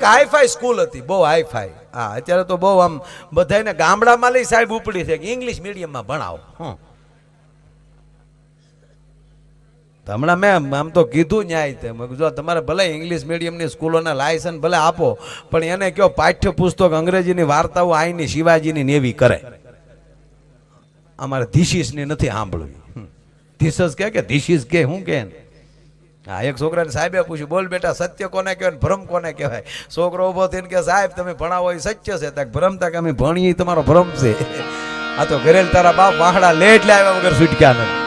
એક hi-fi school હતી, બહુ હાઈફાઈ. હા, અત્યારે તો બહુ આમ બધાને ગામડામાં લઈ સાહેબ ઉપડી છે કે ઇંગ્લિશ મીડિયમમાં ભણાવો. હમણાં મેં આમ તો કીધું ન્યાય, જો તમારે ભલે ઇંગ્લિશ મીડિયમની સ્કૂલોના લાયસન્સ ભલે આપો, પણ એને કયો પાઠ્યપુસ્તક અંગ્રેજીની વાર્તાઓ આઈની શિવાજીની ને એવી કરે. અમારે ધીશીસની નથી સાંભળવી. ધીસસ કે ધીશીસ કે હું કે. હા, એક છોકરાને સાહેબે પૂછ્યું, બોલ બેટા સત્ય કોને કહેવાય ભ્રમ કોને કહેવાય? છોકરો ઉભો થઈને કે સાહેબ તમે ભણાવો એ સત્ય છે, તક ભ્રમ તક અમે ભણીએ તમારો ભ્રમ છે. આ તો ઘરેલ તારા બાપ વાહડા લેટ લાવ્યા વગર છૂટક્યા નથી.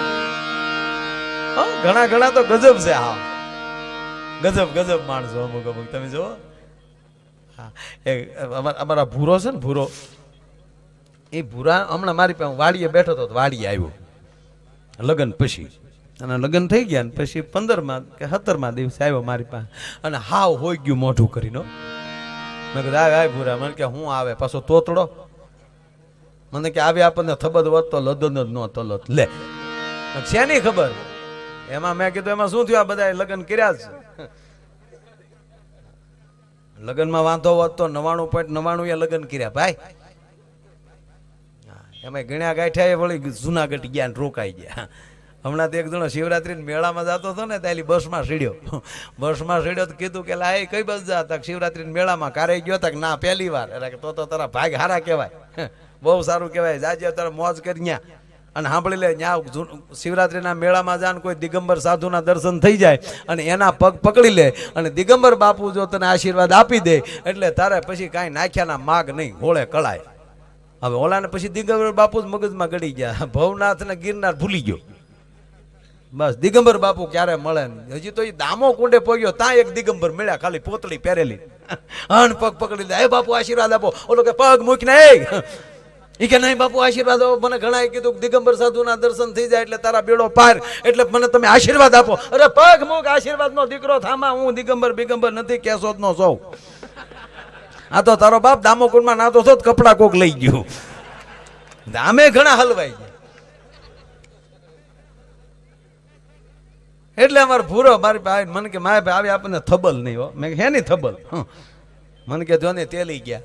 ઘણા ઘણા તો ગજબ છે. હા, ગજબ ગજબ માણસો અમુક અમુક તમે જુઓ. હા, અમારા ભૂરો છે ને, ભૂરો, એ ભૂરા હમણાં મારી પાસે વાડીએ બેઠો હતો, વાડીએ આવ્યો લગ્ન પછી, અને લગ્ન થઈ ગયા ને પછી 15મા કે 17મા દિવસે આવ્યો મારી પાસે, અને હાવ હોઈ ગયું મોઢું કરીને. મેં કીધું આવે ભૂરા. મને કે હું આવે પાછો તોતડો. મને કે આવી આપણને થબદ વધતો લદન જ ન તલત લે. શેની ખબર એમાં? મેં કીધું એમાં શું થયું, આ બધા લગ્ન કર્યા છે. લગ્નમાં વાંધો વધતો 99.99 એ લગ્ન કર્યા ભાઈ. એમાં ગણ્યા ગાંઠ્યા એ વળી જુનાગઢ ગયા ને રોકાઈ ગયા. હમણાં તો એક જણો શિવરાત્રી મેળામાં જતો હતો ને, ત્યાં બસમાં સીડ્યો. બસમાં સીડ્યો તો કીધું કે લા એ કઈ બસ જા? તક શિવરાત્રી મેળામાં કારે ગયો તક ના પહેલી વાર. એટલે તો તારા ભાગ હારા કહેવાય, બહુ સારું કહેવાય. જાજે તારા મોજ કરી ન્યા. અને સાંભળી લે, ન્યા શિવરાત્રીના મેળામાં જાન કોઈ દિગંબર સાધુના દર્શન થઈ જાય અને એના પગ પકડી લે, અને દિગંબર બાપુ જો તને આશીર્વાદ આપી દે એટલે તારે પછી કાંઈ નાખ્યાના માગ નહીં, હોળે કળાય. હવે ઓલાને પછી દિગંબર બાપુ જ મગજમાં ગળી ગયા. ભવનાથ ને ગિરનાર ભૂલી ગયો. બસ દિગંબર બાપુ ક્યારે મળે ને? હજી તો એ દામો કુંડે પગ્યો, ત્યાં એક દિગંબર મળ્યા, ખાલી પોતળી પહેરેલી, અન પગ પકડી લે, એ બાપુ આશીર્વાદ આપો. ઓલો કે પગ મૂકીને એ કે નહીં બાપુ આશીર્વાદ આપો. મને ઘણા કીધું દિગંબર સાધુના દર્શન થઈ જાય એટલે તારા બેડો પાર, એટલે મને તમે આશીર્વાદ આપો. અરે પગ મૂક, આશીર્વાદ નો દીકરો થામા, હું દિગંબર બિગંબર નથી, કેશોદ નો સૌ. આ તો તારો બાપ દામોકુંડમાં નાતો છો, કપડા કોક લઈ ગયું. આમે ઘણા હલવાઈ ગયા. એટલે અમારે ભૂરો મારી પાસે મને કે મારે ભાઈ આવી આપણને થબલ નહીં હો. મેં હે નહીં થબલ? મને કે જો ને તેલી ગયા.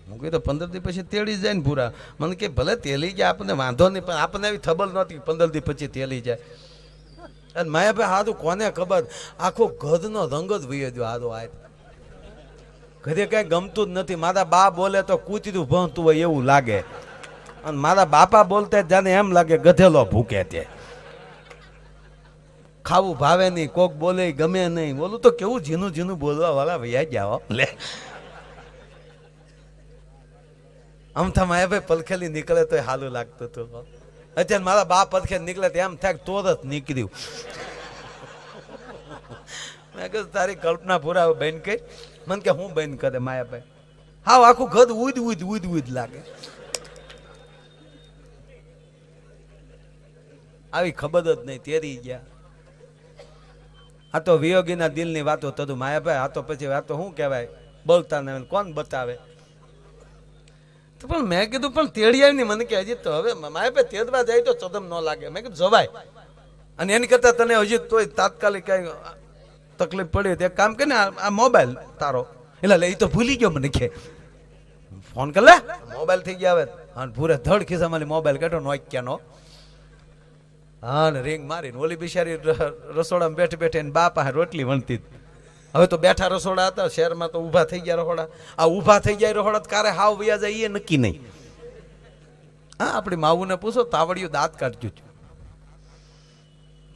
હું કીધું 15 દી પછી તેડી જાય ને ભૂરા. મને કે ભલે તેલી ગયા આપણને વાંધો નહીં, પણ આપણને એવી થબલ નહોતી 15 દી પછી તેલી જાય. અને માયા ભાઈ હાથું કોને ખબર, આખો ગધનો રંગ જ વયો ગયો. હાથો આ ઘરે કઈ ગમતું જ નથી. મારા બા બોલે તો કૂતરું ભણતું હોય એવું લાગે, અને મારા બાપા બોલતા જાને એમ લાગે ગધેલો ભૂકે. તે ખાવું ભાવે નહીં, કોક બોલે ગમે નહીં. બોલું તો કેવું ઝીનું ઝીનું બોલવા વાળા વૈયા જાઓ લે. આમ થા માયા ભાઈ પલખેલી નીકળે તો હાલું લાગતું હતું. અત્યારે મારા બા પલખે નીકળે તો એમ થાય તો જ નીકળ્યું. મેં કીધું તારી કલ્પના પૂરા બેન કઈ. મને કે હું બેન કરે માયાભાઈ? હા, આખું ગદ ઉદ ઉદ ઉદ ઉદ લાગે. આવી ખબર જ નહીં, તેરી ગયા. આ તો વિયોગીના દિલની વાતો તદું માયાભાઈ. આ તો પછી આ તો શું કહેવાય, બોલતા ને કોણ બતાવે. તો પણ મેં કીધું પણ તેડી આવી નહીં. મને કે હજી તો હવે માયાભાઈ તેડવા જાય તો ચદમ ન લાગે. મેં કીધું જવાય, અને એની કરતા તને હજી તોય તાત્કાલિક કઈ તકલીફ પડી તો એક કામ કે ને, આ મોબાઈલ તારો એટલે લે, એ તો ભૂલી ગયો. મને કે ફોન કર લે, મોબાઈલ થઈ ગયા હવે. અને પૂરે ધડ ખિસ્સામાં મોબાઈલ કાઢો નોક્યાનો. હા, ને રિંગ મારીને ઓલી બિચારી રસોડામાં બેઠી બેઠી એને બા પાસે રોટલી વણતી. હવે તો બેઠા રસોડા હતા શહેરમાં, તો ઊભા થઈ ગયા રહોડા. આ ઊભા થઈ જાય રહોડા કારે હાવ વયા જાય એ નક્કી નહીં. હા, આપણી માવુને પૂછો, તાવડિયું દાંત કાઢ્યું.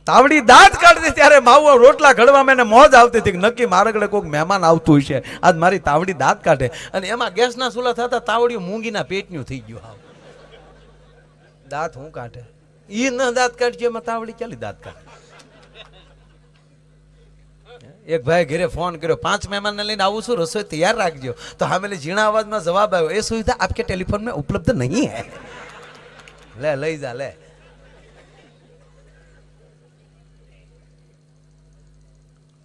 તાવડી દાંત કાઢતી ત્યારે માવો રોટલા ઘડવામાં એને મોજ આવતી હતી. નક્કી મારગડે કોઈક મહેમાન આવતું હશે, આજ મારી તાવડી દાંત કાઢે. અને એમાં ગેસના ચૂલા થતા તાવડિયું મૂંગીના પેટનું થઈ ગયું. હાવ દાંત હું કાઢે? ઈ ન દાંત કાઢજો, એમાં તાવડી ચાલી દાંત કાઢે. એક ભાઈ ઘરે ફોન કર્યો, 5 મહેમાનને લઈને આવું છું, રસોઈ તૈયાર રાખજો. તો હામેલી ઝીણા અવાજમાં જવાબ આવ્યો, એ સુવિધા આપકે ટેલિફોન में उपलब्ध नहीं है. લે લઈ જા લે.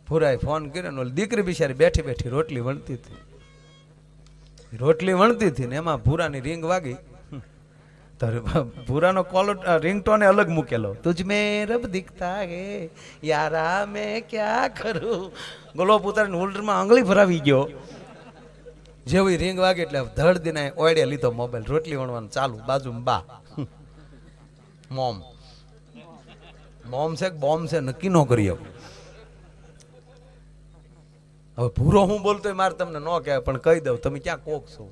પૂરાએ ફોન કર્યો. દીકરી બિચારી બેઠી બેઠી રોટલી વણતી હતી ને એમાં ભૂરાની રિંગ વાગી. તો ભૂરાનો કોલ રિંગટોને અલગ મૂકેલો, તુજ મેં રબ દિખતા હે યારા મેં ક્યા કરું. ગોલો પુતાની હોલ્ડરમાં આંગળી ભરાવી ગયો. જેવી રીંગ વાગે એટલે ધડ દીને ઓયડે લીધો મોબાઈલ, રોટલી વણવાનું ચાલુ, બાજુમાં બા. મોમ મોમ છે કે બોમ્બ છે નક્કી ન કરી હવે ભૂરો હું બોલતો મારે તમને ન કહેવાય પણ કહી દઉં, તમે ક્યાં કોક છો.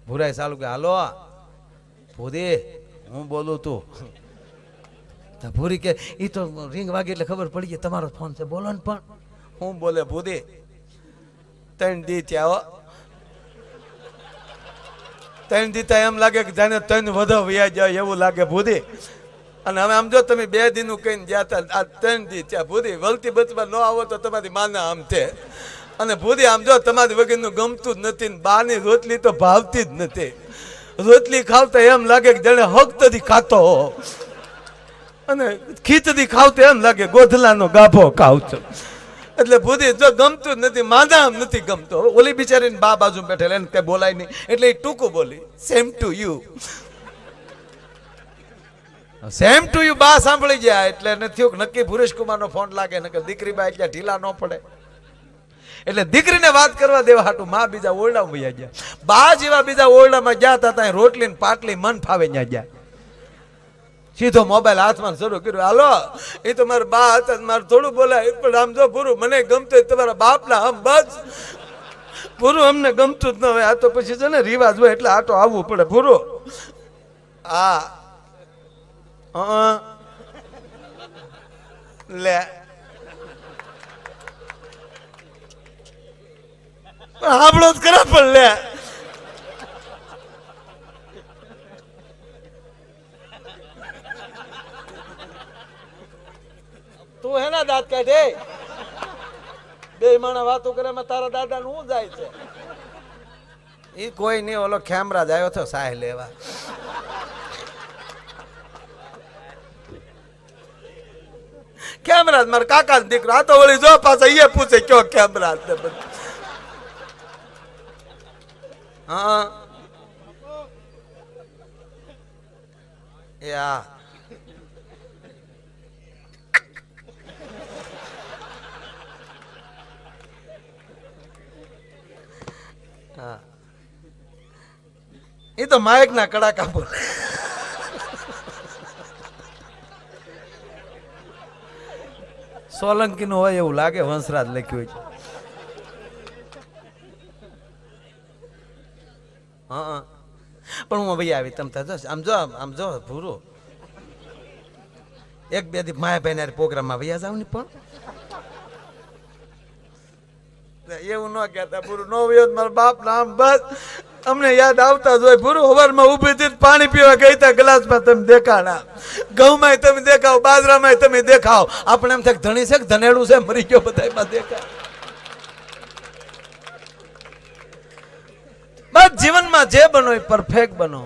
ભૂરાય ચાલુ કે હાલો ભૂરી હું બોલું તું. ભૂરી કે એ તો રીંગ વાગે એટલે ખબર પડી ગઈ તમારો ફોન છે, બોલો ને. પણ હું બોલે ભૂરી 3 દી ત્યાં 3 દી એમ લાગે કે જાણે 3 વધા વ્યા જાય એવું લાગે ભૂરી. અને હવે આમ જો તમે 2 દીનું કહીને ગયા હતા, આ 3 દી ત્યાં ભૂરી વલતી બચવા ન આવો તો તમારી માના આમ છે. અને ભૂરી આમ જો તમારી વગરનું ગમતું જ નથી, બાની રોટલી તો ભાવતી જ નથી. રોટલી ખાવતા એમ લાગે કે જાણે હકતથી ખાતો અને ખીચડી ખાવતો એમ લાગે ગોધલાનો ગાભો ખાવતો. એટલે ભૂરી જો ગમતું જ નથી, માના આમ નથી ગમતો. ઓલી બિચારીને બા બાજુ બેઠેલા એને કઈ બોલાય નહીં એટલે એ ટૂંકું બોલી same to you. Same to you બા સાંભળી ગયા એટલે એને થયું નક્કી ભુરેશ કુમારનો ફોન લાગે, નકર દીકરી બા એટલે ઢીલા ન પડે. એટલે દીકરીને વાત કરવા દેવા હાટું માં બીજા ઓરડામાં વયા ગયા. બા જેવા બીજા ઓરડામાં ગયા હતા ત્યાં રોટલી ને પાટલી મન ફાવે ત્યાં ગયા. સીધો મોબાઈલ હાથમાં શરૂ કર્યો, હાલો એ તો મારા બા હતા, મારે થોડું બોલાય પણ આમ જો પૂરું મને ગમતું તમારા બાપના આમ બસ પૂરું અમને ગમતું જ ન હોય. આ તો પછી છે ને રિવાજ હોય એટલે આટો આવવું પડે પૂરું. હા લે સાંભળો જ ખરા પણ લે તું હેના દાંત કાઢે 2 માણા વાતો કરે તારા દાદા નું જાય છે. એ કોઈ નહીં, ઓલો ખેમરાજ આવ્યો હતો સાહ લેવા. ખેમરાજ મારા કાકા દીકરો, આ તો વળી જો પાછા એ પૂછે કયો ખેમરાજ ને બધું. હા એ હા એ તો માયક ના કડાકા બોલે. સોલંકી નું હોય એવું લાગે, વંશરાજ લખ્યું હોય. હા પણ હું ભાઈ આવી તમ આમ જો ભૂરું 1-2 દી માયા ભાઈ પ્રોગ્રામમાં વૈયા જાવ ને. પણ એવું ન કહેતા પૂરું નો વયો મારા બાપ નામ બસ અમને યાદ આવતા જ હોય. પૂરું હવારમાં ઊભી થી પાણી પીવા ગઈ તા ગ્લાસમાં તમે દેખાડા, ઘઉંમાં તમે દેખાવ, બાજરામાં તમે દેખાવ. આપણે એમ થાય ધણી છે કે ધનેડું છે મરી ગયો બધામાં દેખાય. બસ જીવનમાં જે બનો એ પરફેક્ટ બનો,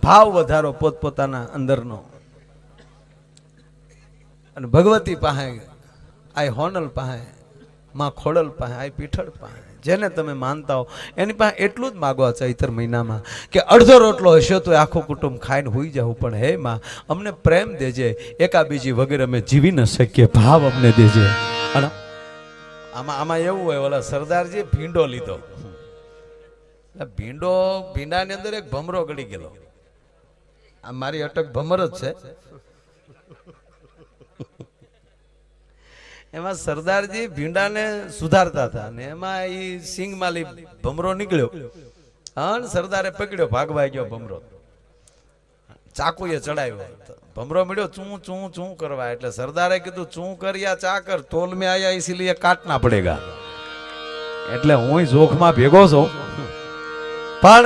ભાવ વધારો પોતપોતાના અંદરનો. અને ભગવતી પાસે આ હોનલ પાસે માં ખોડલ પાસે આ પીઠળ પાસે જેને તમે માનતા હો એની પાસે એટલું જ માગવા ચૈતર મહિનામાં કે અડધો રોટલો હશે તો આખું કુટુંબ ખાઈને હોઈ જવું, પણ હે માં અમને પ્રેમ દેજે, એકા બીજી વગેરે અમે જીવી ન શકીએ, ભાવ અમને દેજે. અને આમાં એવું હોય, ઓલા સરદારજી ભીંડો લીધો, ભીંડાની અંદર એક ભમરો ગળી ગયેલો. આ મારી અટક ભમર જ છે. એમાં સરદારજી ભીંડાને સુધારતા હતા ને એમાં એ સિંગમાલી ભમરો નીકળ્યો. હા સરદારે પકડ્યો, ભાગવા ગયો ભમરો, ચાકુએ ચડાવ્યો, ભમરો મળ્યો ચૂં ચૂં ચૂં કરવા. એટલે સરદારે કીધું ચૂં કર્યા ચા કર, તોલ મેં આયા ઇસીલિए કાટના પડેગા. એટલે હું જોખમાં ભેગો છું. પણ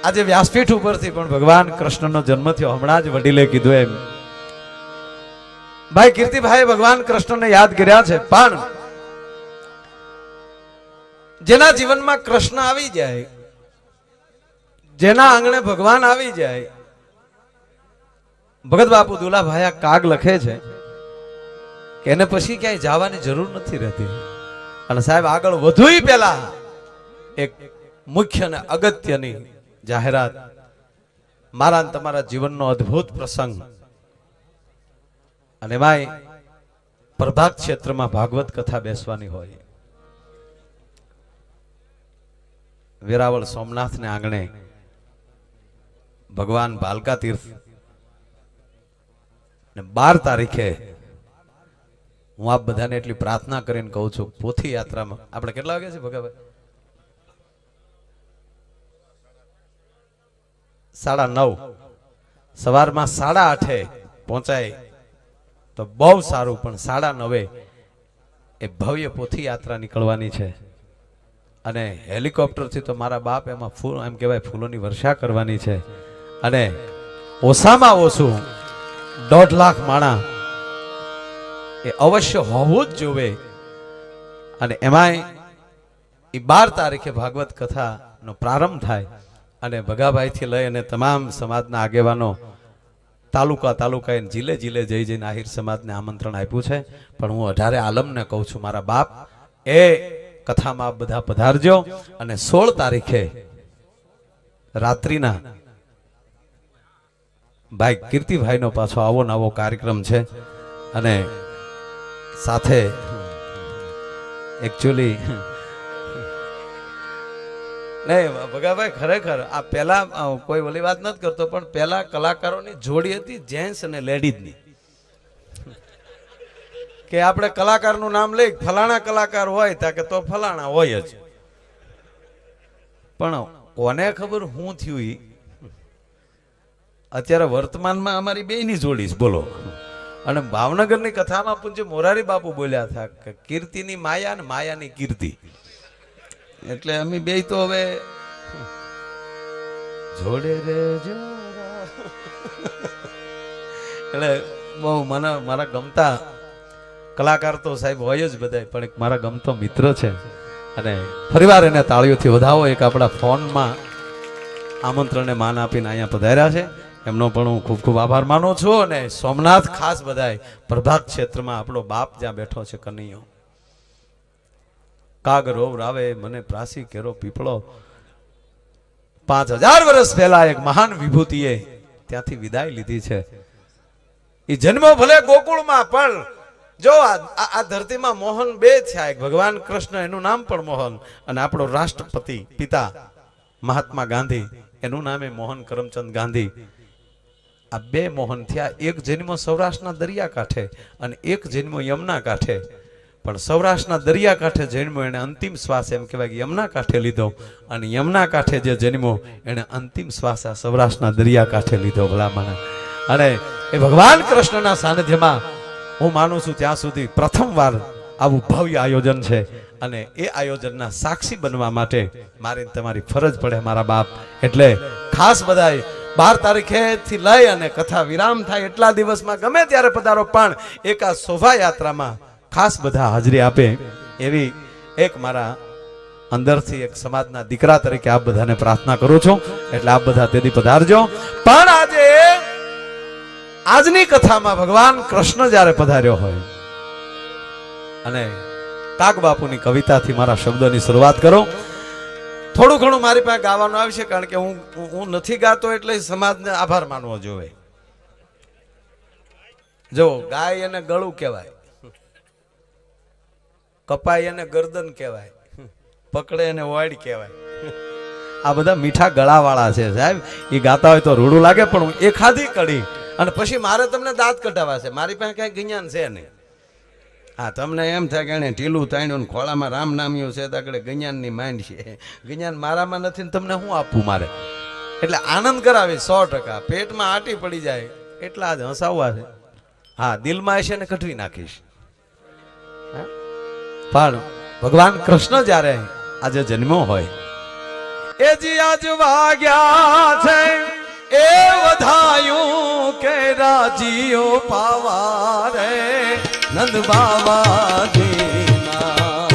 આજે વ્યાસપીઠ ઉપરથી પણ ભગવાન કૃષ્ણનો જન્મ થયો. હમણાં જ વડીલે કીધું એમ ભાઈ કીર્તિભાઈ ભગવાન કૃષ્ણને યાદ કર્યા છે, પણ જેના જીવનમાં કૃષ્ણ આવી જાય, જેના આંગણે ભગવાન આવી જાય, ભગત બાપુ દુલાભાઈ કાગ લખે છે કે એને પછી ક્યાંય જવાની જરૂર નથી રહેતી. અને સાહેબ આગળ વધુ પહેલા એક મુખ્ય અને અગત્યની જાહેરાત, મારા તમારા જીવનનો અદ્ભુત પ્રસંગ. અને ભાઈ પ્રભાત ક્ષેત્રમાં ભાગવત કથા બેસવાની હોય. વેરાવળ સોમનાથને આંગણે ભગવાન ભાલકા તીર્થ ને 12 તારીખે હું આપ બધાને એટલી પ્રાર્થના કરીને કહું છું, પોથી યાત્રામાં આપણે કેટલા વાગે છે ભગાભાઈ? 9:30. સવારમાં 8:30 પહોંચાય તો બહુ સારું, પણ 9:30 એ ભવ્ય પોથી યાત્રા નીકળવાની છે અને હેલિકોપ્ટરથી તો મારા બાપ એમાં ફૂલ એમ કહેવાય ફૂલોની વર્ષા કરવાની છે અને ઓછામાં ઓછું 1.5 લાખ માણા એ અવશ્ય હોવું જ જોવે. અને એમાંય એ 12 તારીખે ભાગવત કથાનો પ્રારંભ થાય અને ભગાભાઈથી લઈ અને તમામ સમાજના આગેવાનો તાલુકા જિલ્લે જઈને આહિર સમાજને આમંત્રણ આપ્યું છે. પણ હું 18 આલમને કહું છું, મારા બાપ એ કથામાં બધા પધારજો. અને 16 તારીખે રાત્રિના ભાઈ કીર્તિભાઈનો પાછો આવો નવો કાર્યક્રમ છે અને સાથે એકચ્યુઅલી નહીં ભગાભાઈ, ખરેખર આ પહેલા કોઈ ઓલી વાત નથી કરતો, પણ પહેલા કલાકારોની જોડી હતી જેન્ટ્સ અને લેડીઝની, કે આપણે કલાકારનું નામ લઈ ફલાણા કલાકાર હોય તા કે તો ફલાણા હોય જ. પણ કોને ખબર હું થયું ઈ અત્યારે વર્તમાનમાં અમારી બેયની જોડી છે બોલો. અને ભાવનગરની કથામાં પૂજ્ય મોરારી બાપુ બોલ્યા હતા કે કીર્તિની માયા ને માયાની કીર્તિ, એટલે અમે બે તો હવે જોડે રે જોડા. એટલે બહુ મને મારા ગમતા કલાકાર તો સાહેબ હોય જ બધા, પણ એક મારા ગમતો મિત્ર છે અને ફરીવાર એને તાળીઓથી વધાવો. એક આપણા ફોનમાં આમંત્રણને માન આપીને અહીંયા પધાર્યા છે, એમનો પણ હું ખૂબ ખૂબ આભાર માનું છું. અને સોમનાથ ખાસ બધાય પ્રભાત ક્ષેત્રમાં આપણો બાપ જ્યાં બેઠો છે કનૈયો, કાગરો રાવે મને પ્રાસી કેરો પીપળો, 5000 વર્ષ પહેલા એક મહાન વિભૂતિએ ત્યાંથી વિદાય લીધી છે. એ જન્મ ભલે ગોકુળમાં, પણ જો આ ધરતીમાં મોહન બે થયા, એક ભગવાન કૃષ્ણ એનું નામ પણ મોહન, અને આપણો રાષ્ટ્રપતિ પિતા મહાત્મા ગાંધી એનું નામ મોહન કરમચંદ ગાંધી. આ બે મોહન થયા. એક જન્મ સૌરાષ્ટ્રના દરિયા કાંઠે અને એક જન્મ યમુના કાંઠે. પણ સૌરાષ્ટ્રના દરિયા કાંઠે જન્મો એને અંતિમ શ્વાસ એમ કહેવાય કે યમુના કાંઠે લીધો, અને યમુના કાંઠે જે જન્મો એને અંતિમ શ્વાસ આ સૌરાષ્ટ્રના દરિયા કાંઠે લીધો ભલામણા. અને એ ભગવાન કૃષ્ણના સાનિધ્યમાં હું માનું છું ત્યાં સુધી પ્રથમવાર આવું ભવ્ય આયોજન છે. અને એ આયોજનના સાક્ષી બનવા માટે મારી તમારી ફરજ પડે મારા બાપ. એટલે ખાસ બધાય 12 તારીખેથી લઈ અને કથા વિરામ થાય એટલા દિવસમાં ગમે ત્યારે પધારો, પણ એક આ શોભાયાત્રામાં ખાસ બધા હાજરી આપે એવી એક મારા અંદરથી એક સમાજના દીકરા તરીકે આપ બધાને પ્રાર્થના કરું છું. એટલે આપ બધા તેથી પધારજો. પણ આજે આજની કથામાં ભગવાન કૃષ્ણ જ્યારે પધાર્યો હોય અને કાગ બાપુની કવિતાથી મારા શબ્દોની શરૂઆત કરો. થોડું ઘણું મારી પાસે ગાવાનું આવશે, કારણ કે હું નથી ગાતો એટલે સમાજને આભાર માનવો જોઈએ. જો ગાય એને ગળું કહેવાય, કપાય એને ગરદન કહેવાય, પકડે એને વાડ કહેવાય. આ બધા મીઠા ગળાવાળા છે સાહેબ. એ ગાતા હોય તો રૂડું લાગે, પણ હું એ ખાધી કડી અને પછી મારે તમને દાંત કઢાવા છે. મારી પાસે કઈ જ્ઞાન છે નહીં. હા, તમને એમ થાય કે એને ઢીલું તાણ્યું ને ખોળામાં રામ નામ્યું છે, આગળ જ્ઞાનની માંડ છે. જ્ઞાન મારામાં નથી ને તમને શું આપવું મારે? એટલે આનંદ કરાવી 100%. પેટમાં આટી પડી જાય એટલા જ હસાવવા છે. હા, દિલમાં હશે ને કઢવી નાખીશ. પણ ભગવાન કૃષ્ણ જ્યારે આજે જન્મ્યો હોય એ જી આજ વાગ્યા છે એ વધાયું કે રાજીઓ પાવા રે નંદ બાવા દીના.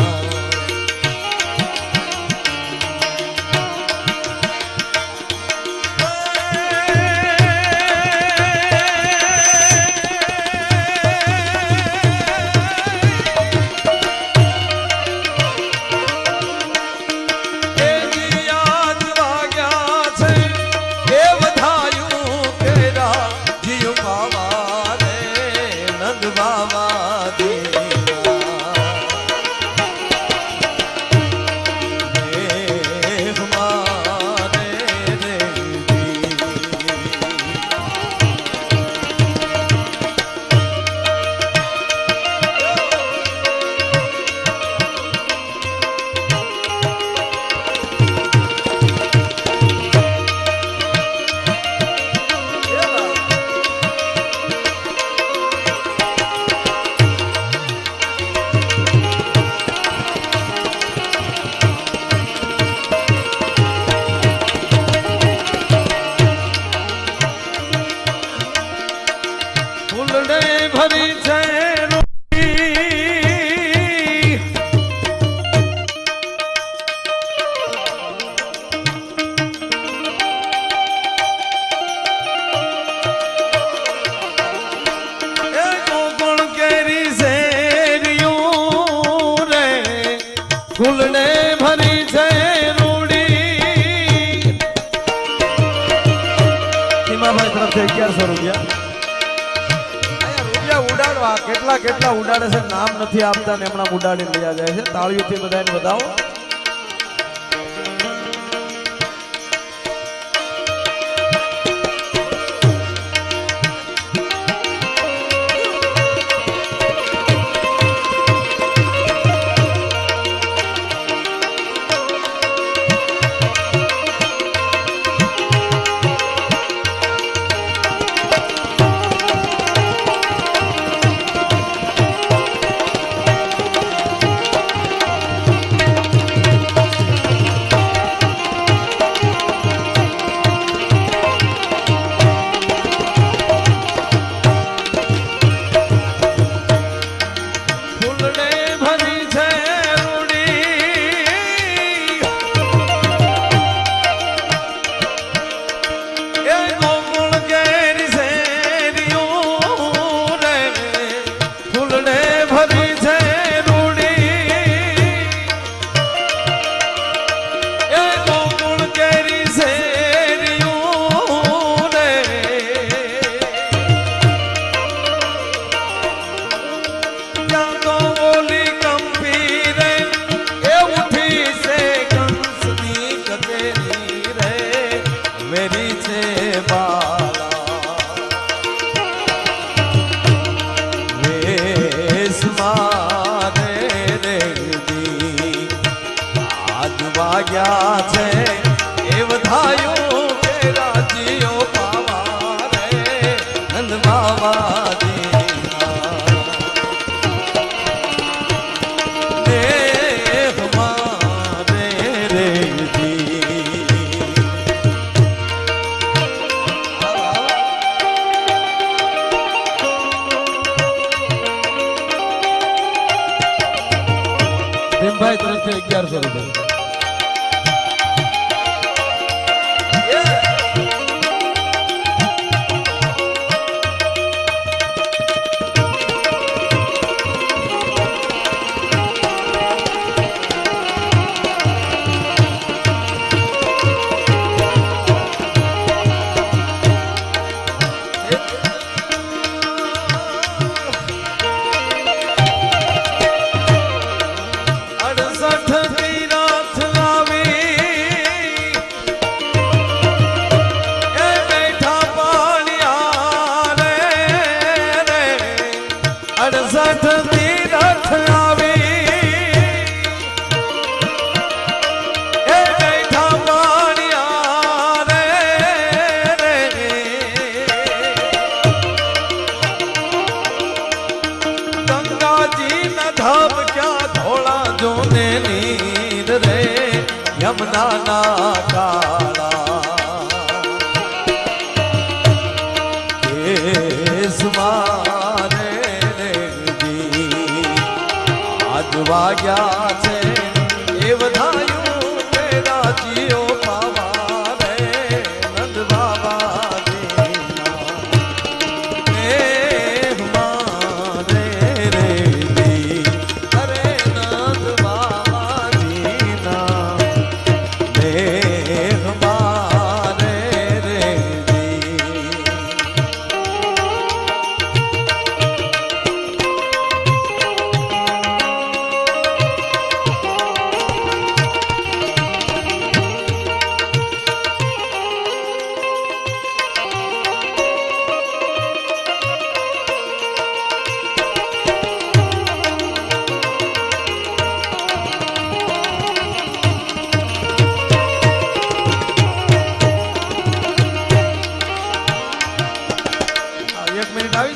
ફૂલને ભરી છે રૂડી સીમાભાઈ તરફથી 1100 રૂપિયા. રૂપિયા ઉડાડવા કેટલા કેટલા ઉડાડે છે નામ નથી આપતા ને હમણાં ઉડાડી લઈ જાય છે. તાળીઓથી બધાને વધાવો. વાગ્યા છે એ વધાયું કે રાજીઓ પાવા રે નંદ બાબાજી દેહ મારે રે ભીમભાઈ તરફથી 1100 રૂપિયા. यमुना ना काला केस मारे आज वाग्या છે એ વધાયું મેરા જીઓ પાવા રે નંદ બાબાજી મારે રે અરે નંદ બાબાજી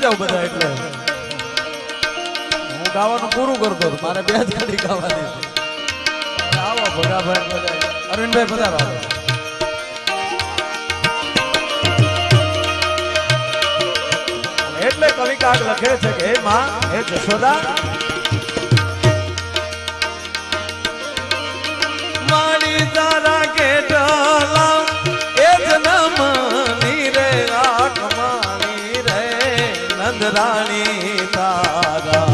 ના બધા એટલે હું ગાવાનું પૂરું કરતો મારે બે જ ગાડી ગાવાની આવો ભગાભાઈ બધા અરવિંદભાઈ પધારો એટલે કવિકાર લખે છે કે હે માં હે જશોદા મારી તારા કેટલા એ જન્મ નીરે આઠમાની રે નંદરાણી તારા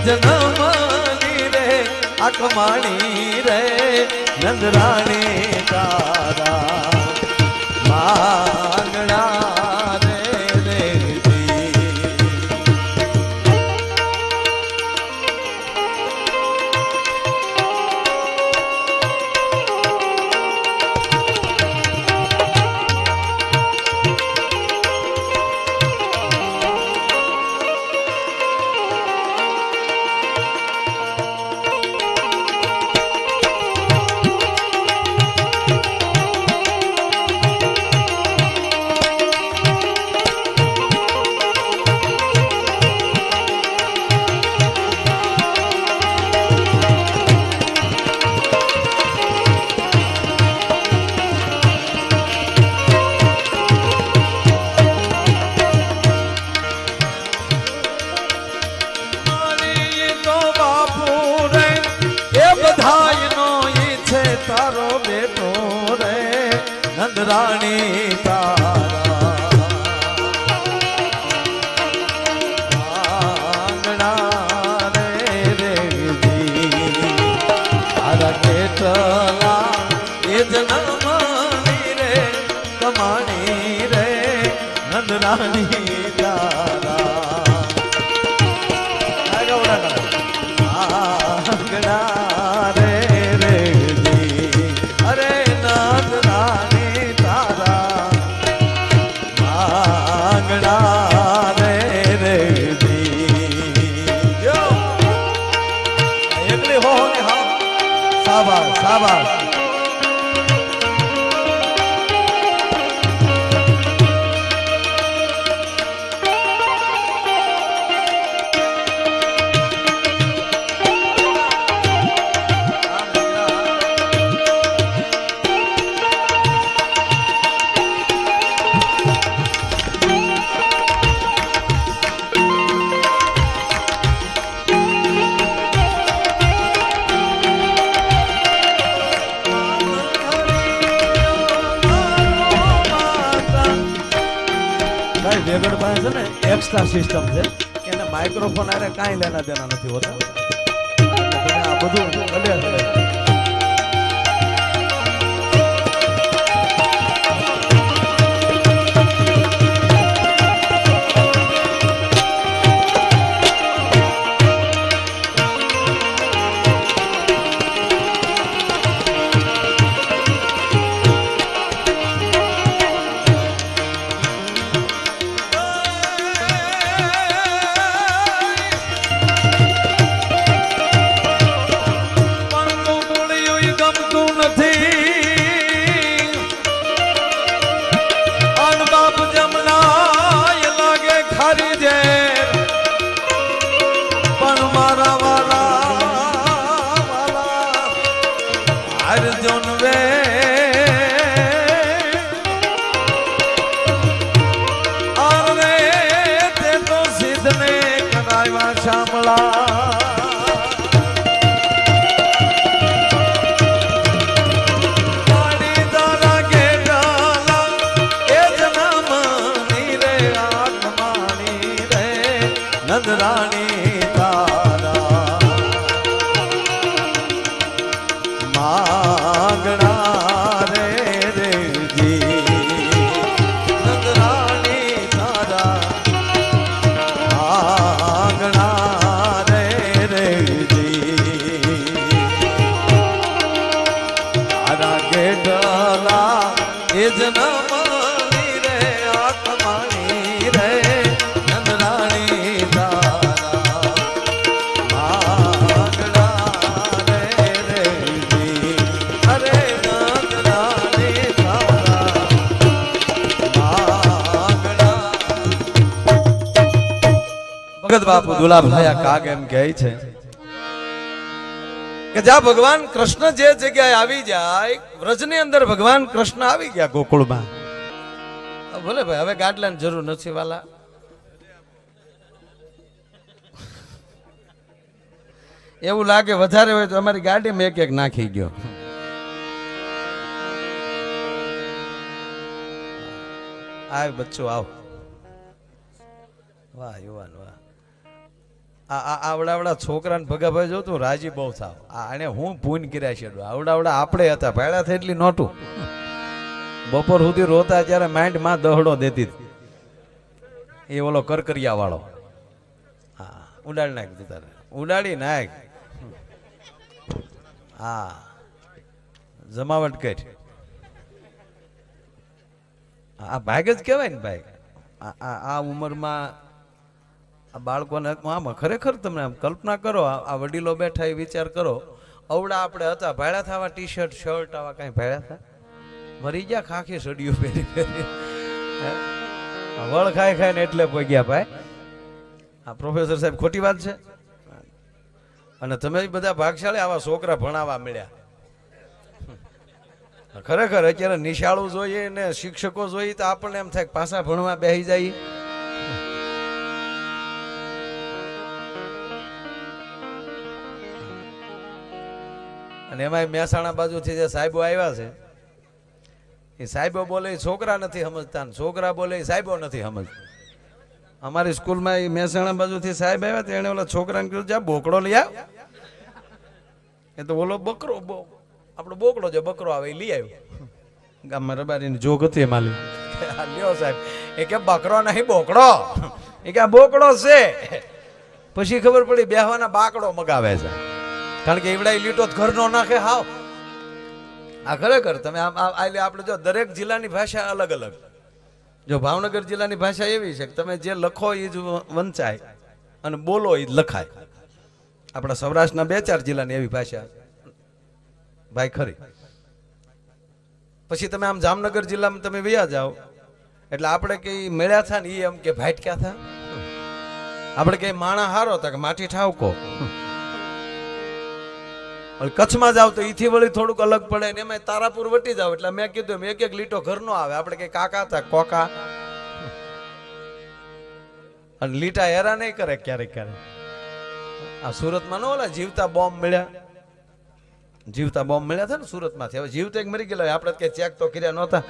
જન્મની રે આ કમાણી રે નંદરાણી તારા માંગણા રે રેજી. તારો બેટો રે નંદરાણી તારા આંગણા રે રેજી. તારા કેટલા એ જન્મની રે કમાણી રે નંદરાણી તારા આંગણા રે શાબાશ શાબાશ. વેગડ પાસે છે ને એક્સ્ટ્રા સિસ્ટમ છે, એને માઇક્રોફોન આરે કાંઈ લેના દેના નથી હોતા. તમે આ બધું અર્જુન વે અરે તે તો સિદ્ધને કરાવ્યા શામળા. પાણી તારા ઘેટાલા એ જન્મની રે આત્માની રે નંદરાણી તારા માંગણા રે રેજી. નંદરાણી તારા માંગણા રે રેજી. તારા ગેટલા એ જન્મની રે આત્માની રે નંદરાણી તારા માંગણા રે રેજી. અરે નંદરાણી તારા માંગણા. ભગત બાપુ દુલાભાઈ કાગ એમ કહે છે કે જ્યાં ભગવાન કૃષ્ણ જે જગ્યાએ આવી જાય, વ્રજની અંદર ભગવાન કૃષ્ણ આવી ગયા ગોકુળમાં. ભલે ભાઈ હવે ગાડલાની જરૂર નથી વાલા. એવું લાગે વધારે હોય તો અમારી ગાડીમાં એક એક નાખી ગયો. આવ બચ્ચો આવ. વાહ યુવાન વાહ. આવડા છોકરાને ભગાભાઈ જો તું રાજી બહુ થાવ આને હું પૂન કર્યા છે આવડા આપણે હતા ભાડા થઈ એટલી નોટું બપોર સુધી રોતા ત્યારે માઇન્ડ માં દહડો દેતી હતી. એ ઓલો કરકરિયા વાળો હા ઉડાડી નાખ તું તારે ઉડાડી નાખ હા જમાવટ કર આ ભાગ જ કહેવાય ને ભાઈ આ ઉંમરમાં આ બાળકોને આમાં ખરેખર તમે આમ કલ્પના કરો આ વડીલો બેઠા એ વિચાર કરો અવડા આપણે હતા ભાડ્યા થવા ટી શર્ટ શર્ટ આવા કઈ ભાડ્યા હતા મરી ગયા ખાખી સડિયું પહેરી પહેરી વળ ખાય ને એટલે પગ્યા ભાઈ આ પ્રોફેસર સાહેબ ખોટી વાત છે અને તમે બધા ભાગશાળી આવા છોકરા ભણાવવા મળ્યા ખરેખર અત્યારે નિશાળું જોઈએ ને શિક્ષકો જોઈએ તો આપણને એમ થાય પાછા ભણવા બેસી જાય અને એમાં મહેસાણા બાજુથી જે સાહેબો આવ્યા છે એ સાહેબો બોલે છોકરા નથી સમજતા છોકરા બોલે સાહેબો નથી સમજતા. અમારી સ્કૂલમાં એ મહેસાણા બાજુથી સાહેબ આવ્યા તેને ઓલા છોકરાને કીધું જા બોકડો લઈ આવ. એ તો ઓલો બકરો આપણો બોકડો જે બકરો આવે એ લઈ આવ્યો ગામમાં રબારીની જોગ હતી એમાં લ્યો સાહેબ એ કે બકરો નહીં બોકડો એ કે આ બોકડો છે. પછી ખબર પડી બેહવાના બાકડો મગાવે છે કારણ કે એવડા લીટો ઘર નો નાખે હાવ. આ ખરેખર તમે આમ આપણે જો દરેક જિલ્લાની ભાષા અલગ અલગ. જો ભાવનગર જિલ્લાની ભાષા એવી છે કે તમે જે લખો એ જ વંચાય અને બોલો એ જ લખાય. આપણા સૌરાષ્ટ્રના 2-4 જિલ્લાની એવી ભાષા ભાઈ ખરી. પછી તમે આમ જામનગર જિલ્લામાં તમે વયા જાઓ એટલે આપણે કઈ મળ્યા થા ને એ એમ કે ભાઈટ ક્યાં થા આપણે કઈ માણા હારો હતા કે માટી ઠાવકો. કચ્છમાં જાવ તો ઈથી વળી થોડુંક અલગ પડે ને એમાં તારાપુર વટી જાવ એટલે મેં કીધું એક એક લીટો ઘરનો આવે આપણે કઈ કાકા હતા કોકા અને લીટા હેરા નહીં કરે ક્યારેક ક્યારેક. આ સુરતમાં ન ઓલા જીવતા બોમ્બ મળ્યા હતા ને સુરતમાંથી. હવે જીવતા એક મરી ગયેલા આપણે કઈ ચેક તો કર્યા નહોતા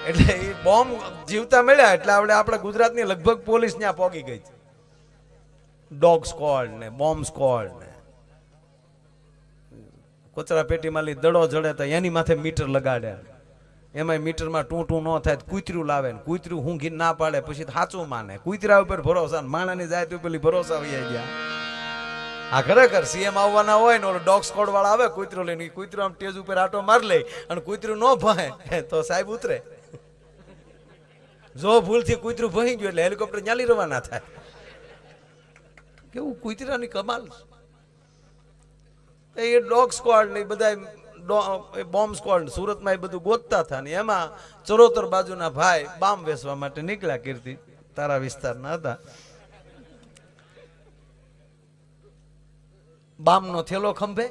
એટલે એ બોમ્બ જીવતા મળ્યા એટલે આપણે ગુજરાતની લગભગ પોલીસ ત્યાં પોગી ગઈ છે. ડોગ સ્ક્વોડ ને બોમ્બ સ્ક્વોડ ને કચરા પેટીમાં લઈ દડો જડે તો એની માથે મીટર લગાડે એમાં મીટરમાં ટૂં ન થાય કૂતર્યું લાવે ને કૂતર્યું ઊંઘી ના પાડે પછી સાચું માને કૂતરા ઉપર ભરોસા માણાની જાત ઉપર ભરોસા આવી ગયા. આ ખરેખર સીએમ આવવાના હોય ને ઓલો ડોગ સ્કોડ વાળા આવે કૂતરું લઈને કૂતરું આમ ટેજ ઉપર આટો માર લે અને કૂતરું ન ભહે તો સાહેબ ઉતરે. જો ભૂલથી કૂતરું ભહી ગયું એટલે હેલિકોપ્ટર ચાલી રવાના થાય. કેવું કૂતરાની કમાલ. એ ડોગ સ્ક્વોડ ને બધા બોમ્બ સ્ક્વોડ સુરતમાં એ બધું ગોતતા હતા ને એમાં ચરોતર બાજુના ભાઈ બામ વેચવા માટે નીકળ્યા. કીર્તિ તારા વિસ્તારના હતા. બામ નો થેલો ખંભે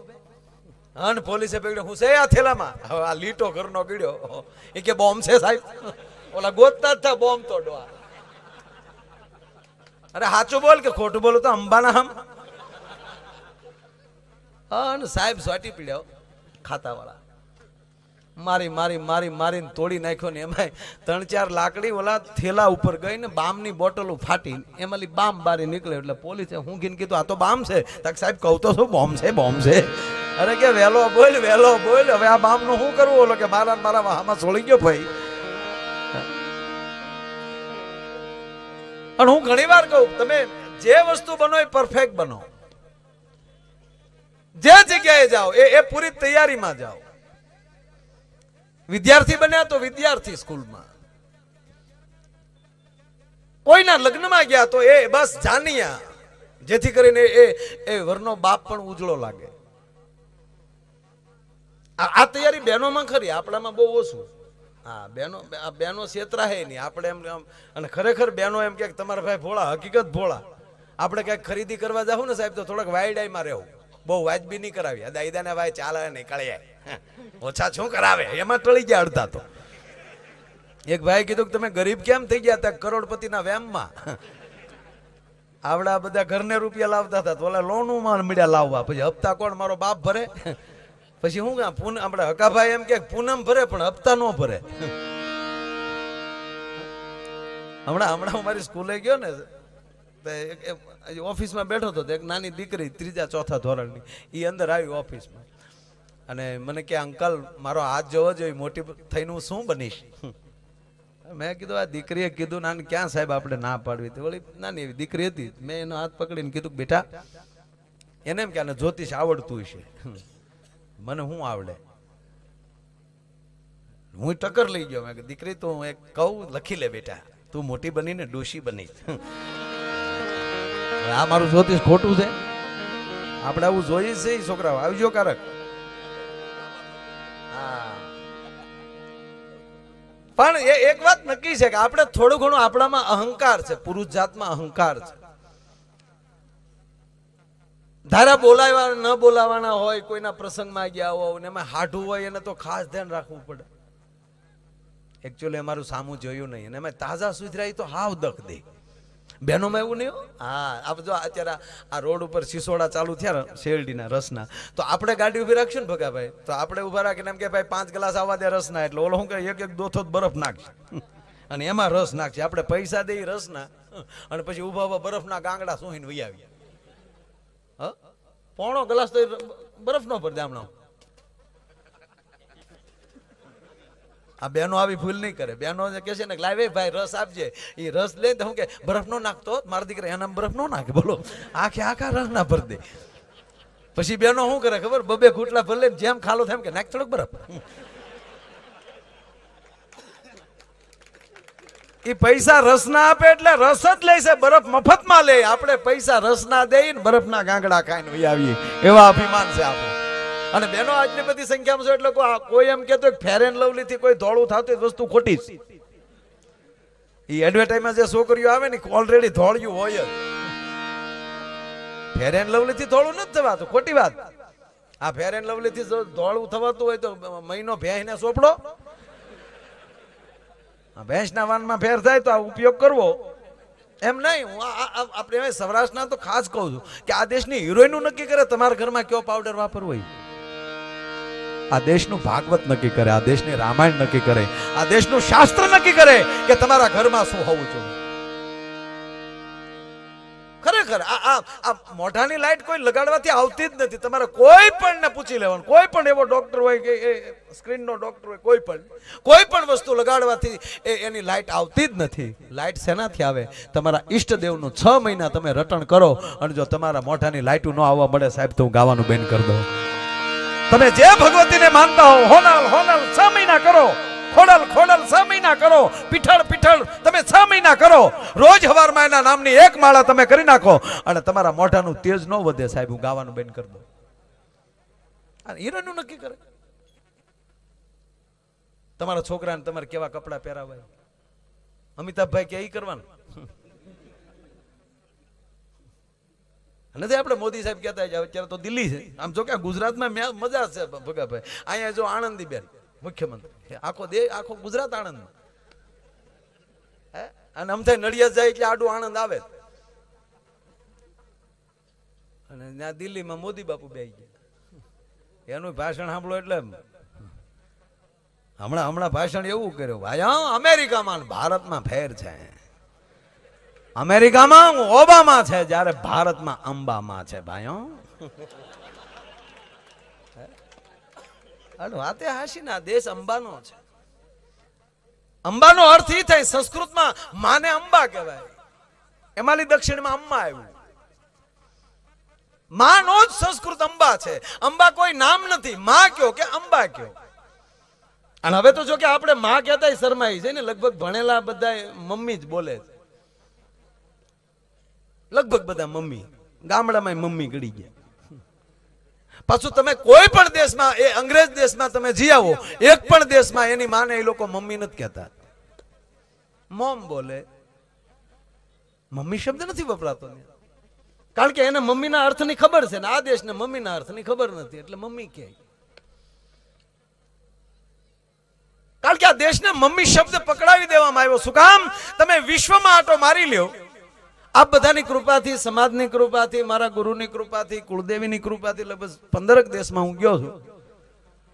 અને પોલીસે પકડ્યો હું છે આ થેલામાં. હવે આ લીટો ઘરનો ગીડ્યો એ કે બોમ્બ છે સાહેબ. ઓલા ગોતતા જ થા બોમ્બ તો ડોવા. અરે સાચું બોલ કે ખોટું બોલું તો અંબાના હમ. અને સાહેબ સ્વાટી પીડ્યો ખાતા વાળા મારીને તોડી નાખ્યો ને એમાં 3-4 લાકડી ઓલા થેલા ઉપર ગઈ ને બામની બોટલો ફાટી એમાં બામ બારી નીકળ્યો એટલે પોલીસે હું કીને કીધું આ તો બામ છે. તક સાહેબ કહું તો શું બોમ્બ છે. અરે કે વેલો બોલ હવે આ બામ નું શું કરવું ઓલો કે મારા વાહમાં છોડી ગયો ભાઈ. અને હું ઘણી વાર કહું તમે જે વસ્તુ બનો એ પરફેક્ટ બનો. જે જગ્યાએ જાઓ એ પૂરી તૈયારીમાં જાઓ. વિદ્યાર્થી બન્યા તો વિદ્યાર્થી સ્કૂલમાં, કોઈના લગ્નમાં ગયા તો એ બસ જાનિયા, જેથી કરીને એ વરનો બાપ પણ ઉજળો લાગે. આ તૈયારી બહેનોમાં ખરી, આપણામાં બહુ ઓછું. હા, બહેનો છેતરા હે નહીં આપણે એમ. અને ખરેખર બહેનો એમ કે તમારા ભાઈ ભોળા, હકીકત ભોળા. આપણે કઈક ખરીદી કરવા જાવ ને સાહેબ તો થોડાક વાયડાઈમાં રહેવું, બહુ વાજબી નહીં કરાવી. દાઈદાને ભાઈ ચાલે નીકળે ઓછા શું કરાવે એમાં ટળી ગયા અડધા. તો એક ભાઈ કીધું કે તમે ગરીબ કેમ થઈ ગયા હતા? કરોડપતિના વેમમાં. આવડા બધા ઘરને રૂપિયા લાવતા હતા તો ઓલા લોનમાં મળ્યા લાવવા, પછી હપ્તા કોણ? મારો બાપ ભરે. પછી હું આપણે હકાભાઈ એમ કે પૂનમ ભરે પણ હપ્તા નો ભરે. હમણાં અમારી સ્કૂલે ગયો ને ઓફિસમાં બેઠો હતો તો એક નાની દીકરી 3જા 4થા ધોરણની એ અંદર આવી ઓફિસમાં અને મને કે અંકલ મારો હાથ જોવો જોઈએ, મોટી થઈને હું શું બનીશ? મેં કીધું આ દીકરીએ કીધું નાની ક્યાં સાહેબ આપણે ના પાડવી હતી, વળી નાની એવી દીકરી હતી. મેં એનો હાથ પકડીને કીધું બેટા એને એમ કે આને જ્યોતિષ આવડતું હશે. મને શું આવડે? હું ટક્કર લઈ ગયો. મેં કીધું દીકરી તું એક કહું લખી લે બેટા, તું મોટી બનીને ડોશી બનીશ. આ મારું જ્યોતિષ ખોટું છે? આપણે આવું જોઈએ છે છોકરાઓ? આવજો કારક. પણ એક વાત નક્કી છે કે આપણે થોડું ઘણું આપણામાં અહંકાર છે, પુરુષ જાતમાં અહંકાર છે. ધારા બોલાવા ન બોલાવાના હોય, કોઈના પ્રસંગમાં ગયા હોય ને એમાં હાઢું હોય એને તો ખાસ ધ્યાન રાખવું પડે. એકચ્યુઅલી અમારું સામું જોયું નહીં અને એમાં તાજા સુધરાઈ તો હાવ દખ દે. બહેનોમાં એવું નહીં. હા આપ જો અત્યારે આ રોડ ઉપર સિસોડા ચાલુ થયા શેરડીના રસના, તો આપણે ગાડી ઉભી રાખશું ને ભગાભાઈ, તો આપણે ઉભા રાખીને એમ કે ભાઈ 5 ગ્લાસ આવવા દે રસના, એટલે ઓલો શું કે એક દોથો બરફ નાખશે અને એમાં રસ નાખશે. આપણે પૈસા દઈ રસના અને પછી ઉભા ઉભા બરફના ગાંગડા સોહીને વહી આવ્યા. પોણો ગ્લાસ તો બરફ નો ભર દે હમણાં. આ બહેનો આવી ભૂલ નહીં કરે. બહેનો કે છે ને લાવે ભાઈ રસ આપજે, એ રસ લે તો હું કે બરફ નો નાખતો, મારા દીકરા એના બરફ નો નાખે. બોલો આખા રસ ના ભર દે. પછી બહેનો શું કરે ખબર? 2 ઘૂંટલા ભર લે, જેમ ખાલો થાય એમ કે નાખ થોડોક બરફ. એ પૈસા રસ ના આપે એટલે રસ જ લે છે, બરફ મફતમાં લે. આપણે પૈસા રસ ના દઈને બરફના ગાંગડા ખાઈને વહી આવીએ, એવા અભિમાન છે આપણું. અને બેનો આજની બધી સંખ્યામાં છે એટલે કોઈ એમ કહેતો ફેર એન્ડ લવલી થી કોઈ ધોળું થતું વસ્તુ ખોટી છે. એ એડવર્ટાઇઝમાં જે છોકરીઓ આવે ને ઓલરેડી ધોળિયું હોય જ. ફેર એન્ડ લવલી થી ધોળું નથી થવાતું, ખોટી વાત. આ ફેર એન્ડ લવલી થી ધોળું થવાતું હોય તો મહિનો ભેંસને સોંપડો, ભેંસના વાનમાં ફેર થાય તો આ ઉપયોગ કરવો. એમ નહીં, હું આપણે સૌરાષ્ટ્રના તો ખાસ કહું છું કે આ દેશની હિરોઈનું નક્કી કરે તમારા ઘરમાં કયો પાવડર વાપરવો. આ દેશનું ભાગવત નક્કી કરે, આ દેશની રામાયણ નક્કી કરે, આ દેશનું શાસ્ત્ર નક્કી કરે કે તમારા ઘરમાં શું હોવું જોઈએ. ખરેખર આ મોઢાની લાઈટ કોઈ લગાડવાથી આવતી જ નથી. તમારે કોઈ પણ ને પૂછી લેવાનું, કોઈ પણ એવો ડોક્ટર હોય કે સ્ક્રીનનો ડોક્ટર હોય, કોઈ પણ વસ્તુ લગાડવાથી એની લાઈટ આવતી જ નથી. લાઈટ શેનાથી આવે? તમારા ઈષ્ટદેવનું 6 મહિના તમે રટણ કરો અને જો તમારા મોઢાની લાઈટું ન આવવા મળે સાહેબ તો હું ગાવાનું બંધ કરી દઉં. તમે જે ભગવતીને માનતા હો, હોનલ 6 મહિના કરો, ખોડલ 6 મહિના કરો, પીઠળ તમે 6 મહિના કરો. રોજ હવારમાં એના નામની 1 માળા તમે કરી નાખો અને તમારા મોઢાનું તેજ ન વધે સાહેબ હું ગાવાનું બંધ કરી દઉં. હીરાનું નક્કી કરે. તમારા છોકરાને તમારે કેવા કપડા પહેરાવાય, અમિતાભભાઈ કે એ કરવાનું નથી. આપણે મોદી સાહેબ કહેતા અત્યારે તો દિલ્હી છે, આમ જો કે ગુજરાતમાં મજા છે ભગાભાઈ. અહીંયા જો આનંદીબેન મુખ્યમંત્રી, આખો ગુજરાત આણંદ. અને આમ થાય નડિયાદ જાય એટલે આડું આણંદ આવે. અને ત્યાં દિલ્હીમાં મોદી બાપુ બેસી ગયા, એનું ભાષણ સાંભળો એટલે હમણાં ભાષણ એવું કર્યું ભાઈ, અમેરિકામાં ભારતમાં ફેર છે. અમેરિકામાં ઓબામા છે જ્યારે ભારતમાં અંબામાં છે ભાઈઓ. વાતે હાશી ના દેશ અંબાનો છે. અંબાનો અર્થ એ થાય સંસ્કૃતમાં માને અંબા કહેવાય. એમાંની દક્ષિણમાં અંબા આવ્યું. માનો જ સંસ્કૃત અંબા છે. અંબા કોઈ નામ નથી, માં કયો કે અંબા કયો. અને હવે તો જો કે આપણે માં કહેતા શરમાઈ છે ને, લગભગ ભણેલા બધા મમ્મી જ બોલે છે. લગભગ બધા મમ્મી, ગામડામાં મમ્મી ગળી ગયા. પાછું તમે કોઈ પણ દેશમાં, એ અંગ્રેજ દેશમાં તમે જી આવો, એક પણ દેશમાં એની માને એ લોકો મમ્મી નથી કહેતા, મોમ બોલે. મમ્મી શબ્દ નથી વપરાતો, કારણ કે એને મમ્મીના અર્થની ખબર છે ને આ દેશને મમ્મીના અર્થની ખબર નથી, એટલે મમ્મી કહે. કારણ કે આ દેશને મમ્મી શબ્દ પકડાવી દેવામાં આવ્યો. શું કામ? તમે વિશ્વમાં આટો મારી લ્યો, આ બધાની કૃપાથી, સમાજની કૃપાથી, મારા ગુરુની કૃપાથી, કુળદેવીની કૃપાથી લગભગ 15 દેશમાં હું ગયો છું.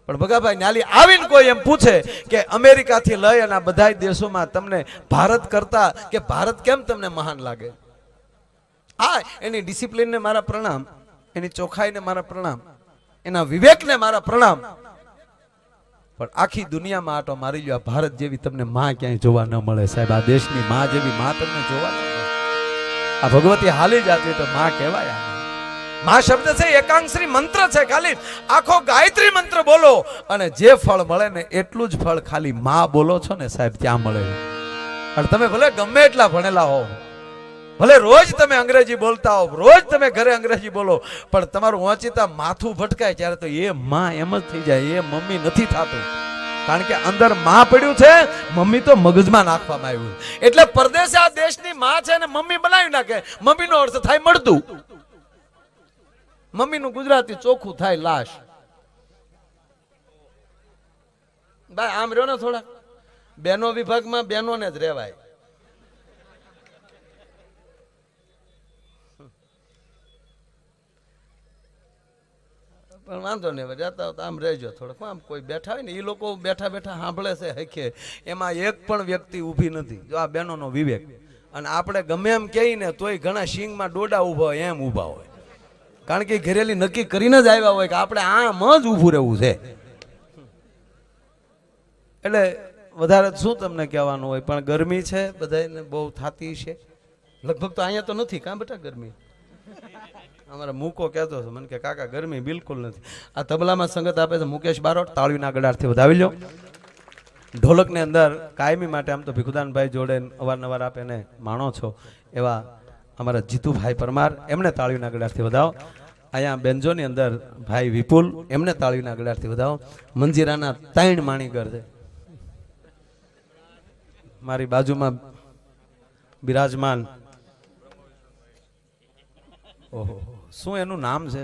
પણ ભગાભાઈ ન્યાલી આવીને કોઈ એમ પૂછે કે અમેરિકાથી લઈ અને આ બધા દેશોમાં તમને ભારત કરતા કે ભારત કેમ તમને મહાન લાગે? હા, એની ડિસિપ્લિનને મારા પ્રણામ, એની ચોખ્ખાઈને મારા પ્રણામ, એના વિવેકને મારા પ્રણામ. પણ આખી દુનિયામાં આટો મારી લ્યો, આ ભારત જેવી તમને માં ક્યાંય જોવા ન મળે સાહેબ. આ દેશની માં જેવી માં તમને જોવા ન મળે. આ ભગવતી હાલી જાતી તો માં કહેવાય. માં શબ્દ છે એકાંશરી મંત્ર છે, ખાલી આખો ગાયત્રી મંત્ર બોલો અને જે ફળ મળે ને એટલું જ ફળ ખાલી માં બોલો છો ને સાહેબ ત્યાં મળે. અને તમે ભલે ગમે એટલા ભણેલા હો, ભલે રોજ તમે અંગ્રેજી બોલતા હો, રોજ તમે ઘરે અંગ્રેજી બોલો, પણ તમારું વાંચીતા માથું ભટકાય ત્યારે તો એ માં એમ જ થઈ જાય, એ મમ્મી નથી થતું. કારણ કે અંદર માં પડ્યું છે, મમ્મી તો મગજમાં નાખવામાં આવ્યું. એટલે પરદેશ આ દેશની માં છે ને મમ્મી બનાવી નાખે. મમ્મીનો અર્થ થાય મળતું. મમ્મીનું ગુજરાતી ચોખ્ખું થાય લાશ. ભાઈ આમ રહ્યો ને થોડા, બેનો વિભાગમાં બેનોને જ રહેવાય. પણ વાંધો નહીં, જતા તો આમ રહેજો થોડોક. આમ કોઈ બેઠા હોય ને એ લોકો બેઠા બેઠા સાંભળે છે હખે, એમાં એક પણ વ્યક્તિ ઊભી નથી. જો આ બહેનોનો વિવેક. અને આપણે ગમે એમ કહીએ ને તોય ઘણા સિંગમાં ડોડા ઊભા હોય એમ ઊભા હોય. કારણ કે ઘરેલી નક્કી કરીને જ આવ્યા હોય કે આપણે આમ જ ઊભું રહેવું છે. એટલે વધારે શું તમને કહેવાનું હોય, પણ ગરમી છે બધાને બહુ થતી છે. લગભગ તો અહીંયા તો નથી કાં બેટા ગરમી. અમારા મૂકો કહેતો હતો મને કે કાકા ગરમી બિલકુલ નથી. આ તબલામાં સંગત આપે છે મુકેશ બારોટ, તાળીના ગડારથી વધાવી લો. ઢોલકની અંદર કાયમી માટે આમ તો ભીખુદાનભાઈ જોડે અવારનવાર આપ એને માણો છો એવા અમારા જીતુભાઈ પરમાર, એમને તાળીના ગડારથી વધાવો. અહીંયા બેન્જોની અંદર ભાઈ વિપુલ, એમને તાળીના ગડારથી વધાવો. મંજીરાના 3 માણીગર છે મારી બાજુમાં બિરાજમાન. ઓહો, શું એનું નામ છે?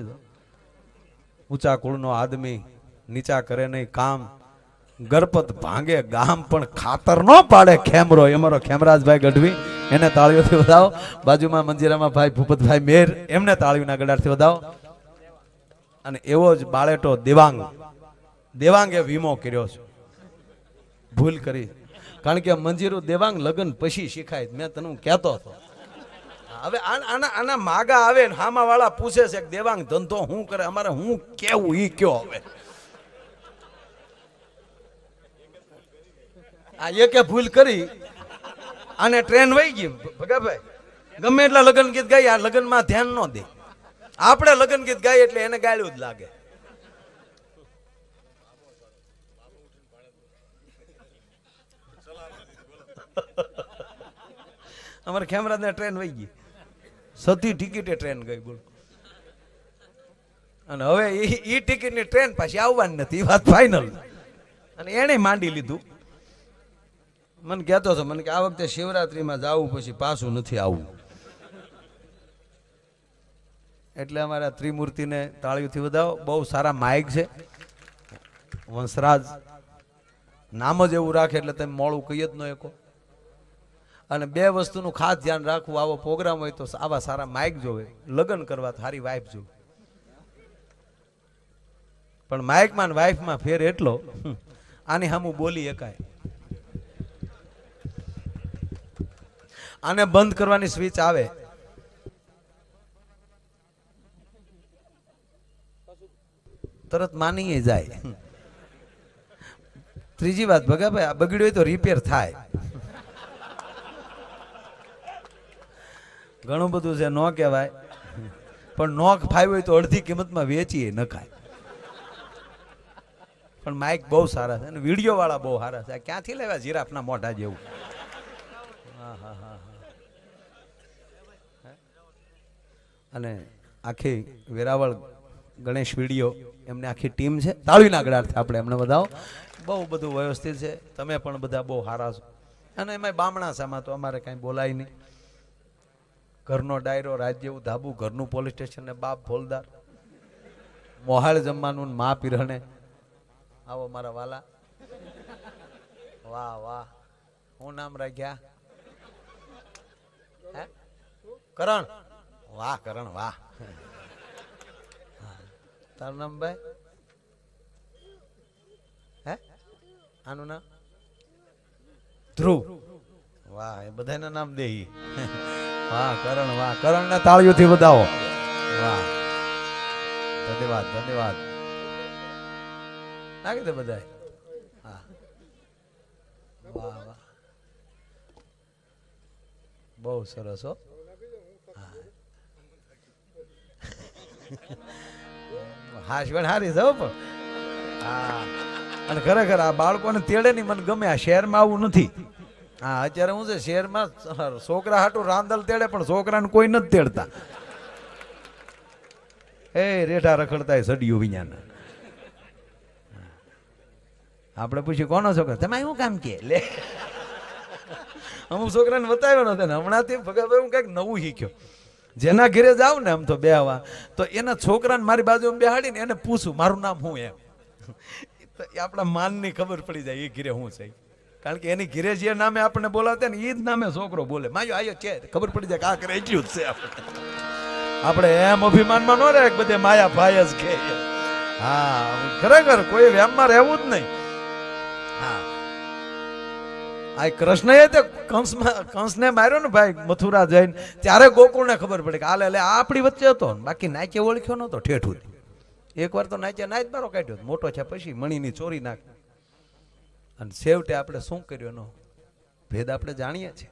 ઊંચા કુળનો આદમી, નીચા કરે નહીં કામ, ગરપત ભાંગે ગામ પણ ખાતર નો પાડે ખેમરો. અમારો ખેમરાજભાઈ ગઢવી, એને તાળીઓથી વધાવો. બાજુમાં મંજીરામાં ભાઈ ભૂપતભાઈ મેર, એમને તાળીઓના ગડારથી વધાવો. અને એવો જ બાળેટો દેવાંગ, દેવાંગે વીમો કર્યો છે, ભૂલ કરી. કારણ કે મંજીરું દેવાંગ લગ્ન પછી શીખાય, મેં તને કહેતો હતો. હવે આના માગા આવે ને હામા વાળા પૂછે છે કે દેવાંગ ધંધો શું કરે, અમારે હું કેવું ઈ કયો. હવે આ એકે ભૂલ કરી આને ટ્રેન વહી ગઈ. ભગાભાઈ ગમે એટલા લગ્ન ગીત ગાય, આ લગ્નમાં ધ્યાન ન દે. આપણે લગ્ન ગીત ગાય એટલે એને ગાળ્યું જ લાગે. અમારે ખેમરાજને ટ્રેન વહી ગઈ, સતી ટિકિટે ટ્રેન ગઈ બોલ. અને હવે ઈ ટિકિટની ટ્રેન પાછી આવવાની નથી, વાત ફાઇનલ. અને એને માંડી લીધું. મને કહેતો હતો મને કે આ વખતે શિવરાત્રીમાં જવું, પછી પાછું નથી આવવું. એટલે અમારા ત્રિમૂર્તિને તાળીઓથી વધાવો. બહુ સારા માઇક છે. વંશરાજ નામ જ એવું રાખે એટલે તમે મોડું કહી જ ન શકો. અને 2 વસ્તુનું ખાસ ધ્યાન રાખવું, આવો પ્રોગ્રામ હોય તો આવા સારા માઇક જોવે, લગ્ન કરવા સારી વાઇફ જોવે. પણ માઇકમાં ને વાઇફમાં ફેર એટલો, આની સામું બોલી એકાય. આને બંધ કરવાની સ્વિચ આવે, તરત માની જાય. ત્રીજી વાત ભગાભાઈ, આ બગડ્યું હોય તો રિપેર થાય. ઘણું બધું છે, નો કહેવાય. પણ નોક ફાવી હોય તો અડધી કિંમતમાં વેચીએ ન ખાય. પણ માઇક બહુ સારા છે અને વિડીયો વાળા બહુ સારા છે. ક્યાંથી લેવા જીરાફના મોઢા જેવું. અને આખી વેરાવળ ગણેશ વિડીયો, એમને આખી ટીમ છે. તાળીના ગડારથી આપણે એમને બધાઓ. બહુ બધું વ્યવસ્થિત છે. તમે પણ બધા બહુ સારા છો. અને એમાં બામણાસામાં તો અમારે કાંઈ બોલાય નહીં. ઘરનો ડાયરો, રાજ જેવું ધાબુ, ઘરનું પોલીસ સ્ટેશન ને બાપ ફોલદાર, મોહાળ જમવાનું મા પીરહણે. આવો મારા વાલા. વાહ વાહ, શું નામ રાખ્યા? હે કરણ. વાહ કરણ વાહ. તારું નામ ભાઈ? હે આનું નામ ધ્રુવ. વાહ, એ બધાના નામ દે. વાહ કરણ ને તાળીઓથી વધાવો. વાહ, ધન્યવાદ ધન્યવાદ. નાખી દે બધાય. હા, વાહ વાહ, બહુ સરસ હો. હાશવણ હારી છે હો પણ. હા, અને ખરેખર આ બાળકોને તેડે નહીં મને ગમે. આ શહેરમાં આવું નથી. હા, અત્યારે હું છે શહેરમાં છોકરા હાટું રાંદલ તેડે પણ છોકરાને કોઈ નથી તેડતા. એ રેઠા રખડતા સડિયું વિඥાન. આપણે પૂછ્યું કોનો છોકરો, તમે શું કામ કે લે. અમુક છોકરાને બતાવ્યો નતો ને હમણાંથી ભગાભાઈ હું કંઈક નવું શીખ્યો. જેના ઘરે જાવ ને આમ તો બેહવા, તો એના છોકરાને મારી બાજુ બેહાડીને એને પૂછું મારું નામ શું એમ. તો એ આપણા માનની ખબર પડી જાય એ ઘરે શું છે. કારણ કે એની ઘરે જે નામે આપણને બોલાવતા ને એ જ નામે છોકરો બોલે. માયો આયો છે ખબર પડી જાય કે આ ઘરે એટલું જ છે. આપણે એમ અભિમાનમાં ન રહે બધે માયા ભાઈ જ કે. હા, ખરેખર કોઈ વ્યામમાં રહેવું જ નહીં. હા, આ કૃષ્ણએ તે કંસને માર્યો ને ભાઈ મથુરા જઈને, ત્યારે ગોકુળને ખબર પડી કે હાલે એટલે આપણી વચ્ચે હતો. બાકી નાચે ઓળખ્યો નતો ઠેઠું. એકવાર તો નાચે નાચ બારો કાઢ્યો, મોટો છે પછી મણીની ચોરી નાખ. અને છેવટે આપણે શું કર્યું એનો ભેદ આપણે જાણીએ છીએ.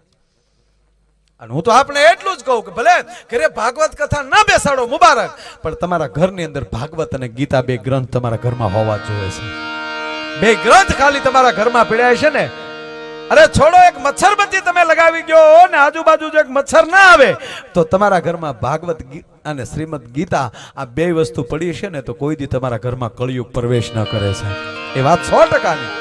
અને હું તો આપણે એટલું જ કહું કે ભલે ઘરે ભાગવત કથા ના બેસાડો મુબારક, પણ તમારા ઘરની અંદર ભાગવત અને ગીતા બે ગ્રંથ તમારા ઘરમાં હોવા જોઈએ છે. બે ગ્રંથ ખાલી તમારા ઘરમાં પીડાય છે ને, અરે છોડો એક મચ્છરબત્તી તમે લગાવી ગયો ને આજુબાજુ જો એક મચ્છર ના આવે તો તમારા ઘરમાં ભાગવત અને શ્રીમદ ગીતા આ બે વસ્તુ પડી છે ને તો કોઈ દી તમારા ઘરમાં કળિયુગ પ્રવેશ ન કરે છે. એ વાત 100%ની.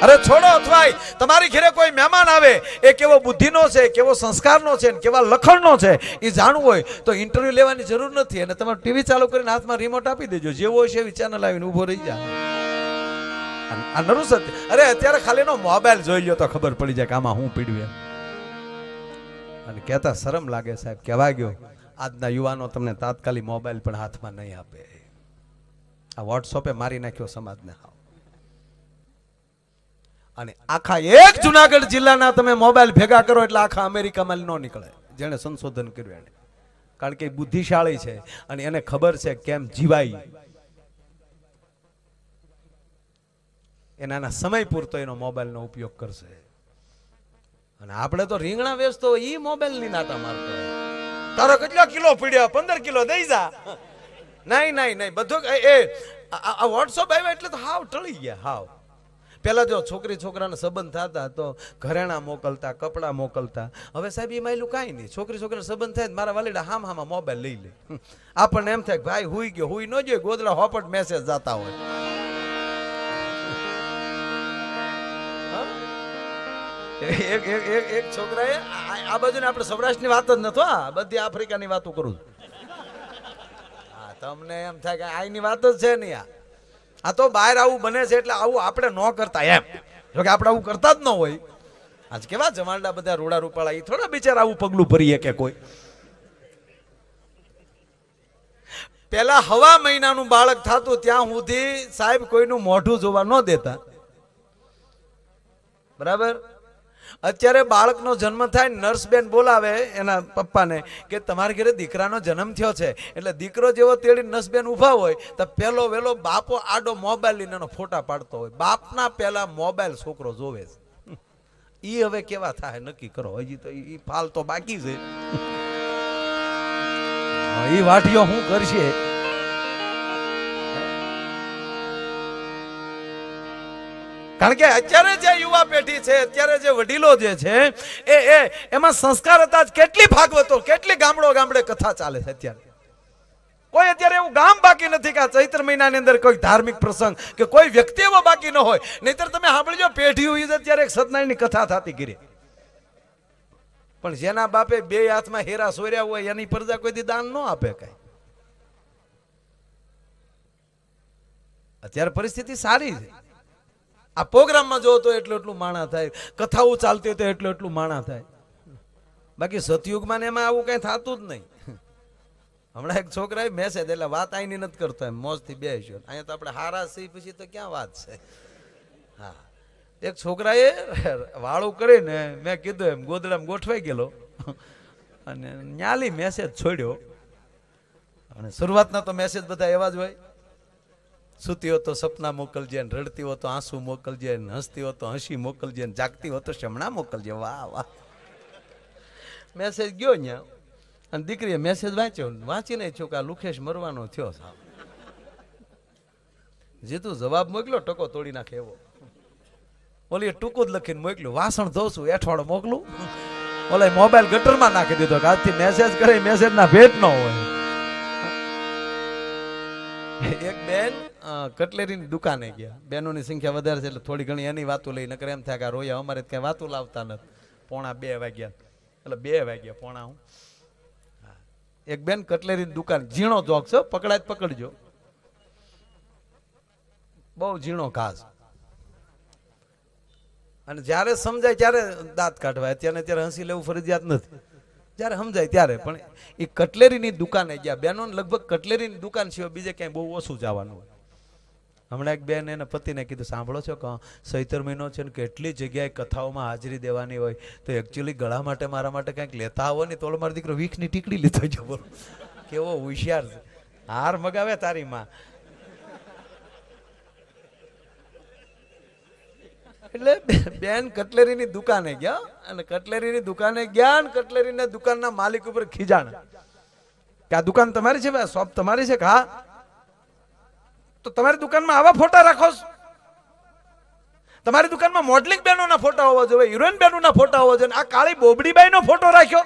અરે છોડો અથવાય તમારી ઘરે કોઈ મહેમાન આવે એ કેવો બુદ્ધિનો છે, કેવો સંસ્કારનો છે, કેવા લખણનો છે એ જાણવું હોય તો ઇન્ટરવ્યુ લેવાની જરૂર નથી. અને તમારે ટીવી ચાલુ કરીને હાથમાં રિમોટ આપી દેજો, જેવો હોય છે એવી ચેનલ આવીને ઊભો રહી જાય. આ નરું સત્ય. અરે અત્યારે ખાલી નો મોબાઈલ જોઈ લ્યો તો ખબર પડી જાય કે આમાં હું પીડ્યું. અને કહેતા શરમ લાગે સાહેબ, કહેવા ગયો આજના યુવાનો તમને તાત્કાલિક મોબાઈલ પણ હાથમાં નહીં આપે. આ વોટ્સઅપે મારી નાખ્યો સમાજને. અને આખા એક જુનાગઢ જિલ્લાના તમે મોબાઈલ ભેગા કરો એટલે આખા અમેરિકામાં ન નીકળે જેને સંશોધન કર્યું એને. કારણ કે બુદ્ધિશાળી છે અને એને ખબર છે કેમ જીવાય. એના સમય પૂરતો એનો મોબાઈલનો ઉપયોગ કરશે. અને આપણે તો રીંગણા વેચતો ઈ મોબાઈલની નાટા મારતો હોય. તારો કેટલા કિલો પીડ્યા, 15 કિલો દઈ જા. નહીં બધું એ આ વોટ્સઅપ આવ્યા એટલે તો હાવ ટળી ગયા હાવ. પેલા જો છોકરી છોકરાને સંબંધ થતા તો ઘરેણા મોકલતા, કપડા મોકલતા. હવે સાહેબ એ માયલું કાંઈ નહીં. છોકરી છોકરાને સંબંધ થાય મારા વાલીડા હામાં મોબાઈલ લઈ લે. આપણને એમ થાય ભાઈ હુઈ ગયો, હુઈ ન જોઈએ, ગોદડા હોપટ મેસેજ જતા હોય. એક છોકરાએ આ બાજુ આપણે સૌરાષ્ટ્રની વાત જ નતો, આ બધી આફ્રિકાની વાતો કરું. હા, તમને એમ થાય કે આની વાત જ છે નહીં. આ તો બહાર આવું બને છે એટલે આવું આપણે ન કરતા એમ. જો કે આપણે આવું કરતા જ ન હોય. આજ કેવા જમાલડા બધા રૂડા રૂપાળા, એ થોડા બિચારા આવું પગલું ભરીએ કે કોઈ. પેલા હવા મહિનાનું બાળક થતું ત્યાં સુધી સાહેબ કોઈનું મોઢું જોવા ન દેતા, બરાબર. અત્યારે બાળકનો જન્મ થાય, નર્સબેન બોલાવે એના પપ્પાને કે તમારા ઘરે દીકરાનો જન્મ થયો છે. એટલે દીકરો જેવો તેડી નર્સબેન ઊભા હોય તો પેલો વેલો બાપો આડો મોબાઈલ લઈને એનો ફોટા પાડતો હોય. બાપના પેલા મોબાઈલ છોકરો જોવે છે. ઈ હવે કેવા થાય નક્કી કરો. હજી તો ઈ ફાલ તો બાકી છે. ઈ વાટીઓ શું કરશે? કારણ કે અત્યારે જે યુવા પેઢી છે, અત્યારે જે વડીલો જે છે એમાં સંસ્કાર હતા જ. કેટલી ભાગવતો, કેટલી ગામડે કથા ચાલે છે અત્યારે. કોઈ અત્યારે એવું ગામ બાકી નથી કે આ ચૈત્ર મહિનાની અંદર કોઈ ધાર્મિક પ્રસંગ કે કોઈ વ્યક્તિ એવો બાકી ન હોય. નહીતર તમે સાંભળજો પેઢીઓ અત્યારે એક સત્યનારાયણની કથા થતી કરી. પણ જેના બાપે બે હાથમાં હેરા સોર્યા હોય એની પ્રજા કોઈ દી દાન ન આપે કઈ. અત્યારે પરિસ્થિતિ સારી છે. આ પ્રોગ્રામમાં જો તો એટલું માણા થાય, કથાઓ ચાલતી હોય તો એટલું માણા થાય. બાકી સતયુગમાં એમાં આવું કઈ થતું જ નહીં. હમણાં એક છોકરાએ મેસેજ, એટલે વાત આઈની નથી કરતો એમ મોજથી બેસ્યો. અહીંયા તો આપણે હારા સી પછી તો ક્યાં વાત છે. હા, એક છોકરાએ વાળું કરીને મેં કીધું એમ ગોદડામાં ગોઠવાઈ ગયેલો. અને ન્યાલી મેસેજ છોડ્યો. અને શરૂઆતના તો મેસેજ બધા એવા જ હોય. સૂતી હો તો સપના મોકલજે, ને રડતી હો તો આંસુ મોકલજે, ને હસતી હો તો હસી મોકલજે, ને જાગતી હો તો શમણા મોકલજે. વાહ વાહ. મેસેજ ગયો ત્યાં અને દીકરીએ મેસેજ વાંચ્યો. વાંચીને છું કે આ લુખેશ મરવાનો થયો સાહેબ. જે તું જવાબ મોકલ્યો ટકો તોડી નાખે એવો. ઓલી ટૂંકું જ લખીને મોકલ્યું, વાસણ ધોઉં છું એઠવાડ મોકલું. ઓલા મોબાઈલ ગટરમાં નાખી દીધો કે આજથી મેસેજ કરે મેસેજ ના ભેટ ન હોય. એક બેન કટલેરીની દુકાને ગયા. બહેનોની સંખ્યા વધારે છે એટલે થોડી ઘણી એની વાતો લઈ, નકર એમ થાય કે રોયા અમારે ક્યાંય વાતો લાવતા નથી. 1:30 વાગ્યા એટલે 2 વાગ્યા 1:30. એક બેન કટલેરીની દુકાન, ઝીણો જોક છે, પકડાય પકડજો, બહુ ઝીણો ઘાસ. અને જ્યારે સમજાય ત્યારે દાંત કાઢવાય, અત્યારે હસી લેવું ફરજિયાત નથી, જ્યારે સમજાય ત્યારે. પણ એ કટલેરીની દુકાને ગયા. બેનોને લગભગ કટલેરીની દુકાન સિવાય બીજે ક્યાંય બહુ ઓછું જવાનું હોય. હમણાં એક બેન એના પતિને કીધું, સાંભળો છો કે સૈતર મહિનો છે ને કેટલી જગ્યાએ કથાઓમાં હાજરી દેવાની હોય, તો એકચ્યુઅલી ગળા માટે મારા માટે કંઈક લેતા આવો ને. તો મારો દીકરો વીખની ટીકડી લીધો છે. બોલો કેવો હોશિયાર છે. હાર મગાવે તારી માં. એટલે બેન કટલેરીની દુકાને ગયા. અને કટલેરીની દુકાને ગયા અને કટલેરીના દુકાનના માલિક ઉપર ખીજાણ કે આ દુકાન તમારી છે, શોપ તમારી છે. હા, તો તમારી દુકાનમાં આવા ફોટા રાખો છો? તમારી દુકાનમાં મોડલિંગ બહેનોના ફોટા હોવા જોઈએ, હિરોઈન બહેનોના ફોટા હોવા જોઈએ. આ કાળી બોબડીબાઈ નો ફોટો રાખ્યો.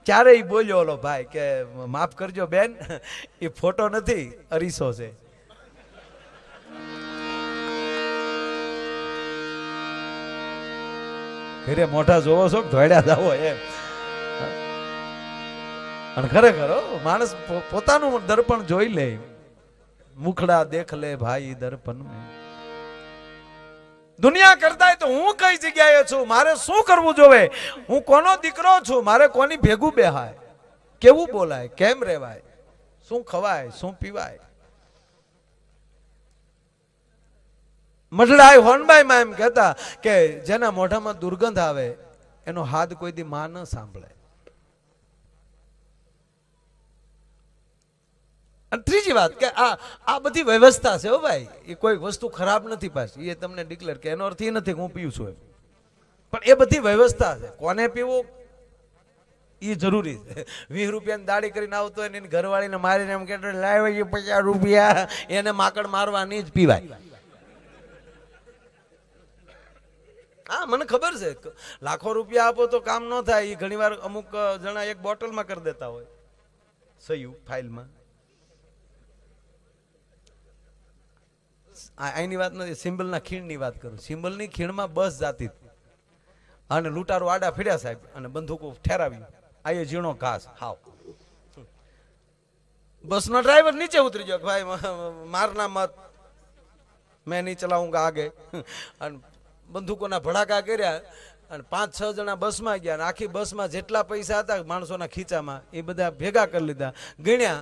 ત્યારે એ બોલ્યો ઓલો ભાઈ કે માફ કરજો બેન, એ ફોટો નથી, અરીસો છે. ઘરે મોઢા જોવો છો ધોડ્યા જાવો એમ. અને ખરેખર માણસ પોતાનું દર્પણ જોઈ લે. મુખડા દેખ લે ભાઈ દર્પણ મેં. દુનિયા કરતા તો હું કઈ જગ્યાએ છું, મારે શું કરવું જોવે, હું કોનો દીકરો છું, મારે કોની ભેગું બેહાય, કેવું બોલાય, કેમ રેવાય, શું ખવાય, શું પીવાય. મઢડાઈ હોનબાઈ માં એમ કહેતા કે જેના મોઢામાં દુર્ગંધ આવે એનો હાથ કોઈ દી માં ન સાંભળે. અને ત્રીજી વાત કે આ બધી વ્યવસ્થા છે હો ભાઈ, એ કોઈ વસ્તુ ખરાબ નથી. પાછી એ તમને ડિક્લેર કે એનો અર્થ એ નથી કે હું પીવું છું એમ, પણ એ બધી વ્યવસ્થા છે. કોને પીવું એ જરૂરી છે. 20 રૂપિયાની દાડી કરીને આવતો હોય ને એની ઘરવાળીને મારીને એમ કે લાવ 50 રૂપિયા, એને માકડ મારવાની જ પીવાય. હા, મને ખબર છે લાખો રૂપિયા આપો તો કામ ન થાય. એ ઘણી વાર અમુક જણા એક બોટલમાં કરી દેતા હોય, સહી ફાઇલમાં. આની વાત નથી, સિમ્બલના ખીણની વાત કરું. સિમ્બલની ખીણમાં બસ જાતી અને લૂંટારો આડા ફેર્યા સાહેબ, અને બંદૂકો ઠેરાવી. આ એ ઝીણો ઘાસ હાવ. બસનો ડ્રાઈવર નીચે ઉતરી ગયો, ભાઈ મારના મત, મેં નહીં ચલાઉંગા આગે. અને બંદૂકોના ભડાકા કર્યા અને 5-6 જણા બસમાં ગયા. અને આખી બસમાં જેટલા પૈસા હતા માણસોના ખીચામાં એ બધા ભેગા કરી લીધા, ગણ્યા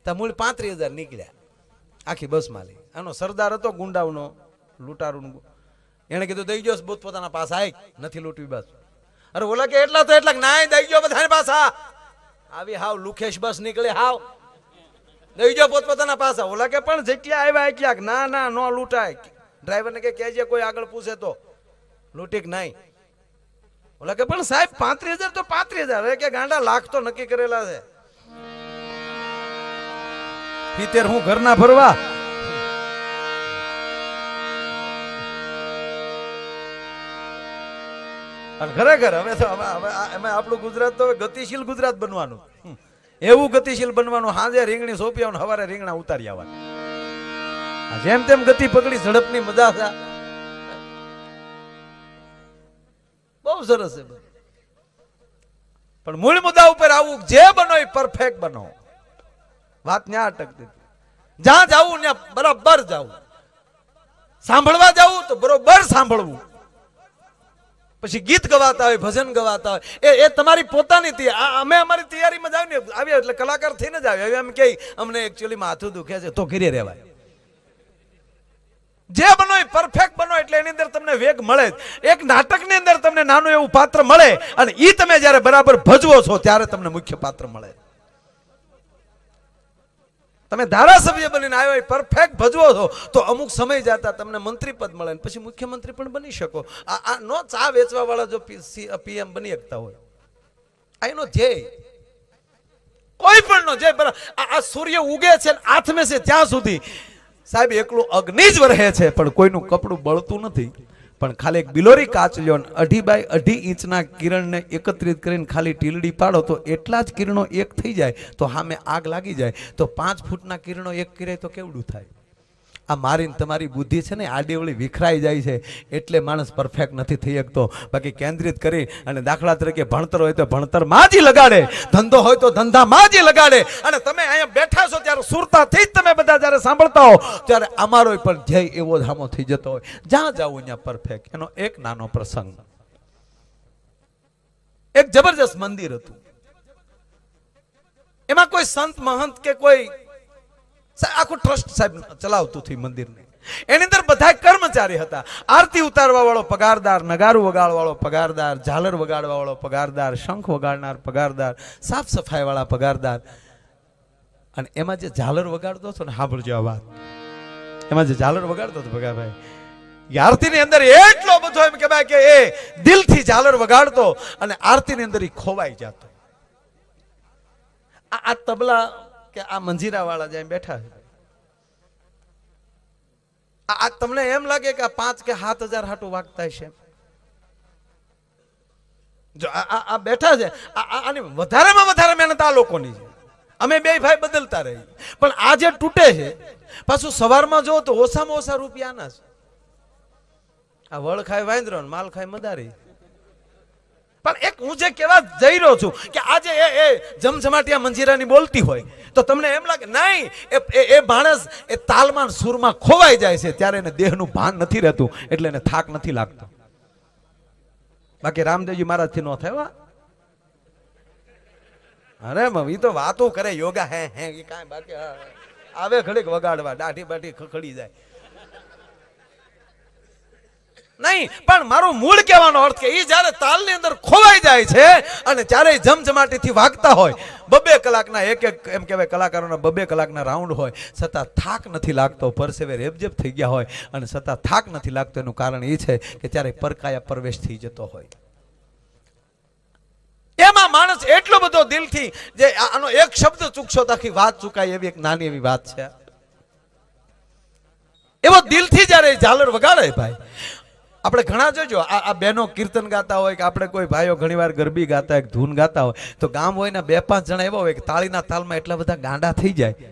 તો મૂળ 35,000 નીકળ્યા આખી બસમાં લઈ. આનો સરદાર હતો ગુંડાઓનો, લૂંટારૂનો. એને કીધું દઈ ગયો પોત પોતાના પાસ આય, નથી લૂંટવી બસ. અરે ઓલા કે એટલા તો એટલા, ના દઈ ગયો બધા પાસા. આવી હાવ લુખેશ બસ નીકળે, હાવ દઈ ગયો પોત પોતાના પાસા. ઓલા કે પણ જેટલા આવ્યા એટલા, ના ના નો લૂંટાય. ડ્રાઈવરને કે કહેજે કોઈ આગળ પૂછે તો લૂંટી નહીં. ઓલા કે પણ સાહેબ 35,000 તો 35,000, કે ગાંડા લાખ તો નક્કી કરેલા છે. 70 હું ઘરના ભરવા. અને ખરેખર હવે તો અમે આપણું ગુજરાત તો ગતિશીલ ગુજરાત બનવાનું, એવું ગતિશીલ બનવાનું. સાંજે રીંગણી સોંપી આવવાનું, સવારે રીંગણા ઉતારી આવવાના. જેમ તેમ ગતિ પકડી, ઝડપની મજા છે. બહુ સરસ છે. પણ મૂળ મુદ્દા ઉપર આવું, જે બનો એ પરફેક્ટ બનો. વાત ન્યા અટકતી. જ્યાં જાવું ત્યાં બરાબર જાવું, સાંભળવા જાવું તો બરોબર સાંભળવું. પછી ગીત ગવાતા હોય, ભજન ગવાતા હોય, એ તમારી પોતાની અમે અમારી તૈયારીમાં જાવ ને આવ્યા એટલે કલાકાર થઈને જ આવ્યા. એમ કે અમને એકચ્યુઅલી માથું દુખે છે તો ઘરે રહેવાય. જે બનો એ પરફેક્ટ બનો એટલે એની અંદર તમને વેગ મળે જ. એક નાટકની અંદર તમને નાનું એવું પાત્ર મળે અને ઈ તમે જ્યારે બરાબર ભજવો છો ત્યારે તમને મુખ્ય પાત્ર મળે. તમે ધારાસભ્ય બનીને આવ્યો એ પરફેક્ટ ભજવો છો તો અમુક સમય જતા તમને મંત્રી પદ મળે ને પછી મુખ્યમંત્રી પણ બની શકો. આ નો ચા વેચવા વાળા જો પીએમ બની શકતા હોય, આ એનો ધ્યેય. કોઈ પણ નો જય આ સૂર્ય ઉગે છે આથમે છે ત્યાં સુધી સાહેબ એકલું અગ્નિ જ વરહે છે, પણ કોઈનું કપડું બળતું નથી. પણ ખાલી એક બિલોરી કાચ લ્યો ને 2.5 બાય 2.5 ઇંચના કિરણને એકત્રિત કરીને ખાલી ટીલડી પાડો તો એટલા જ કિરણો એક થઈ જાય તો સામે આગ લાગી જાય. તો 5 ફૂટના કિરણો એક કિરે તો કેવડું થાય? આ મારીને તમારી બુદ્ધિ છે ને આડીવળી વિખરાઈ જાય છે એટલે માણસ પરફેક્ટ નથી થઈ શકતો. બાકી કેન્દ્રિત કરી અને દાખલા તરીકે ભણતર હોય તો ભણતરમાં જ લગાડે, ધંધો હોય તો ધંધામાં જ લગાડે. અને તમે અહીંયા બેઠા છો ત્યારે સુરતાથી જ તમે બધા જ્યારે સાંભળતા હો ત્યારે અમારો પણ ધ્યેય એવો જ હામો થઈ જતો હોય. જ્યાં જાવ ત્યાં પરફેક્ટ. એનો એક નાનો પ્રસંગ, એક જબરજસ્ત મંદિર હતું. એમાં કોઈ સંત મહંત કે કોઈ આખું ટ્રસ્ટ સાહેબ ચલાવતું હતું મંદિરને. એની અંદર બધા કર્મચારી હતા. આરતી ઉતારવા વાળો પગારદાર, નગારું વગાડવા વાળો પગારદાર, ઝાલર વગાડવા વાળો પગારદાર, શંખ વગાડનાર પગારદાર, સાફ સફાઈ વાળા પગારદાર. અને એમાં જે ઝાલર વગાડતો હતો ને, સાંભળજો આ વાત, એમાં જે ઝાલર વગાડતો હતો ભગાભાઈ, આરતીની અંદર એટલો બધો એમ કહેવાય કે એ દિલથી ઝાલર વગાડતો અને આરતીની અંદર એ ખોવાઈ જતો. આ તબલા કે આ મંજીરા વાળા જ્યાં બેઠા છે, આ તમને એમ લાગે કે આ 5 કે 7 હજાર હાટું વાગતા છે? જો આ બેઠા છે, આની વધારેમાં વધારે મહેનત આ લોકોની છે. અમે બે ભાઈ બદલતા રહી, પણ આ જે તૂટે છે પાછું સવારમાં જો તો ઓછામાં ઓછા રૂપિયાના છે. આ વળ ખાય વાંદરો, માલ ખાય મદારી. પણ એક હું જે કહેવા જઈ રહ્યો છું કે આજે એ જમજમાટિયા મંજીરાની બોલતી હોય તો તમને એમ લાગે નહીં, એ માણસ એ તાલમાં સુરમાં ખોવાઈ જાય છે ત્યારે એને દેહનું ભાન નથી રહેતું એટલે એને થાક નથી લાગતો. બાકી રામદેવજી મહારાજથી નો થયો. અરે ઈ તો વાતો કરે યોગા હે એ કાંઈ બાકી આવે ઘડીક વગાડવા, દાઢી બાઢી ખખડી જાય નહીં. પણ મારું મૂળ કહેવાનો અર્થ કે એ જ્યારે તાલની અંદર ખોવાઈ જાય છે અને જ્યારે જમજમાટીથી વાગતા હોય, 2 કલાકના એક એમ કહેવાય કલાકારોના 2 કલાકના રાઉન્ડ હોય, છતાં થાક નથી લાગતો. પરસેવે રેબજેબ થઈ ગયા હોય અને છતાં થાક નથી લાગતો. એનું કારણ એ છે કે ત્યારે પરકાયા પ્રવેશ થઈ જતો હોય. એમાં માણસ એટલો બધો દિલથી, જે આનો એક શબ્દ ચૂકશો તો આખી વાત ચૂકાય એવી એક નાની એવી વાત છે. એવો દિલથી જ્યારે ઝાલર વગાડે ભાઈ, આપણે ઘણા જોજો આ બહેનો કીર્તન ગાતા હોય કે આપણે કોઈ ભાઈઓ ઘણીવાર ગરબી ગાતા હોય, ધૂન ગાતા હોય તો ગામ હોય ને 2-5 જણા એવા હોય કે તાળીના તાલમાં એટલા બધા ગાંડા થઈ જાય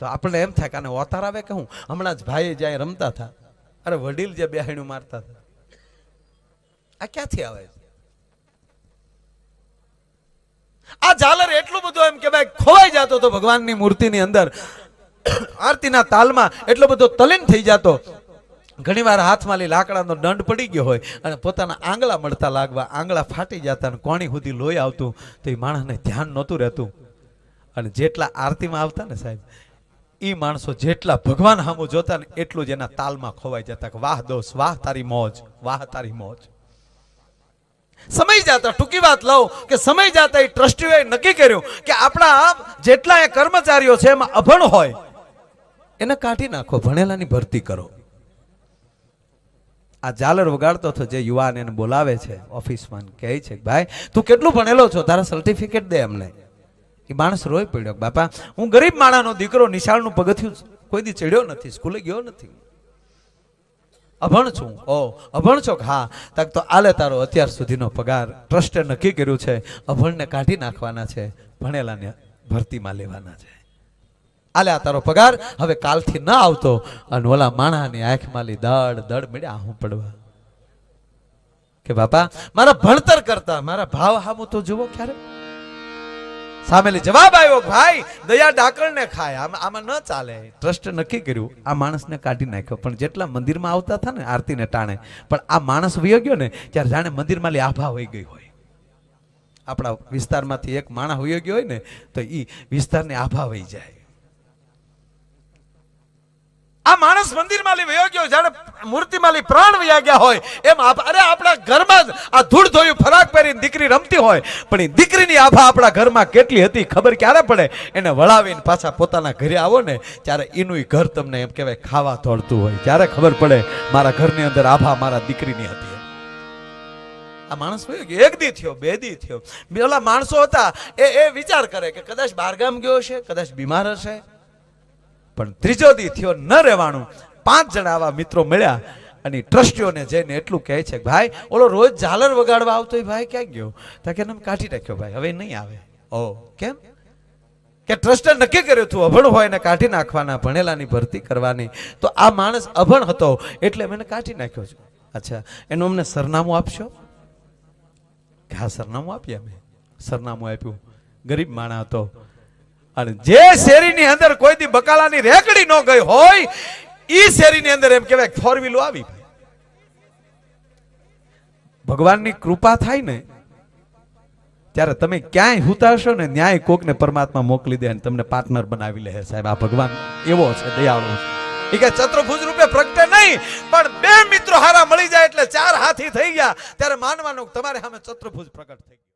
તો આપણને એમ થાય કે આને ઓતાર આવે કે હું. હમણાં જ ભાઈ જાય રમતા હતા, અરે વડીલ જે બેહાણું મારતા હતા, આ ક્યાંથી આવે? આ ઝાલર એટલું બધું એમ કે ભાઈ ખોવાઈ જતો તો ભગવાનની મૂર્તિની અંદર, આરતીના તાલમાં એટલો બધો તલીન થઈ જતો. ઘણીવાર હાથમાં લાકડાનો દંડ પડી ગયો હોય અને પોતાના આંગળા મળતા લાગવા, આંગળા ફાટી જતા અને કોણી સુધી લોહી આવતું તો એ માણસને ધ્યાન નહોતું રહેતું. અને જેટલા આરતીમાં આવતા ને સાહેબ, એ માણસો જેટલા ભગવાન સામું જોતા ને એટલું જ એના તાલમાં ખોવાઈ જતા કે વાહ દોસ્ત, વાહ તારી મોજ, વાહ તારી મોજ. સમય જતા, ટૂંકી વાત લઉં કે સમય જતા એ ટ્રસ્ટીઓએ નક્કી કર્યું કે આપણા જેટલા એ કર્મચારીઓ છે એમાં અભણ હોય એને કાઢી નાખો, ભણેલાની ભરતી કરો. આ ઝાલર વગાડતો હતો જે યુવાન એને બોલાવે છે ઓફિસમાં, કહે છે ભાઈ તું કેટલું ભણેલો છો, તારા સર્ટિફિકેટ દે અમને. એ માણસ રોઈ પડ્યો, બાપા હું ગરીબ માણાનો દીકરો, નિશાળનું પગથિયું કોઈ દી ચડ્યો નથી, સ્કૂલે ગયો નથી, અભણ છું. ઓ અભણ છો? હા. તક તો આલે તારો અત્યાર સુધીનો પગાર ટ્રસ્ટે નક્કી કર્યું છે અભણને કાઢી નાખવાના છે, ભણેલાને ભરતીમાં લેવાના છે. આલે આ તારો પગાર, હવે કાલથી ન આવતો. અને ઓલા માણાની આંખમાં દડ દડ મળ્યા હું પડવા કે બાપા મારા ભણતર કરતા મારા ભાવ હામું તો જુઓ ક્યારે. સામેલી જવાબ આવ્યો, ભાઈ દયા ડાકણને ખાય, આમાં ન ચાલે. ટ્રસ્ટ નક્કી કર્યું આ માણસને કાઢી નાખ્યો. પણ જેટલા મંદિરમાં આવતા હતા ને આરતીને ટાણે, પણ આ માણસ વયો ગયો ને ત્યારે જાણે મંદિરમાં આભા હોઈ ગઈ હોય. આપણા વિસ્તારમાંથી એક માણસ વયો ગયો હોય ને તો એ વિસ્તારને આભા વહી જાય. આ માણસ માણસ મંદિરમાં લઈ વયો ગયો જાણે મૂર્તિમાં લઈ પ્રાણ વયા ગયા હોય એમ અરે આપણા ઘરમાં જ આ ધૂળ ધોયું ફરાક પહેરીને દીકરી રમતી હોય પણ એ દીકરીની આભા આપણા ઘરમાં કેટલી હતી ખબર ક્યારે પડે એને વળાવીને પાછા પોતાના ઘરે આવો ને ત્યારે એનું ઘર તમને એમ કહેવાય ખાવા તોડતું હોય ત્યારે ખબર પડે મારા ઘરની અંદર આભા મારા દીકરીની હતી. આ માણસ હોય કે એક દી થયો, બે દી થયો, પેલા માણસો હતા એ વિચાર કરે કે કદાચ બહારગામ ગયો હશે, કદાચ બીમાર હશે, પણ ત્રીજો દી થયો ન રહેવાનું. 5 જણા આવા મિત્રો મળ્યા અને ટ્રસ્ટીઓને જઈને એટલું કહે છે કે ભાઈ ઓલો રોજ ઝાલર વગાડવા આવતો હોય ભાઈ ક્યાં ગયો? તો કે એને કાઢી નાખ્યો ભાઈ, હવે નહીં આવે. ઓ કેમ? કે ટ્રસ્ટે નક્કી કર્યું હતું અભણ હોય ને કાઢી નાખવાના, ભણેલાની ભરતી કરવાની. તો આ માણસ અભણ હતો એટલે મેં કાઢી નાખ્યો છે. અચ્છા, એનું અમને સરનામું આપશો? હા સરનામું આપીએ. અમે સરનામું આપ્યું. ગરીબ માણસ હતો અને જે શેરીની અંદર કોઈ દી બકાલાની રેકડી ન ગઈ હોય ઈ શેરીની અંદર એમ કહેવાય 4 વ્હીલો આવી. ભગવાનની કૃપા થાય ને ત્યારે તમે ક્યાંય હુતાશો ને ન્યાય કોકને પરમાત્મા મોકલી દે અને તમને પાર્ટનર બનાવી લે. સાહેબ આ ભગવાન એવો છે, દયાળુ છે. એ કે ચતુર્ભુજ રૂપે પ્રગટે નહીં પણ 2 મિત્રો હારા મળી જાય એટલે 4 હાથી થઈ ગયા ત્યારે માનવાનું તમારે સામે ચતુર્ભુજ પ્રગટ થઈ ગયા.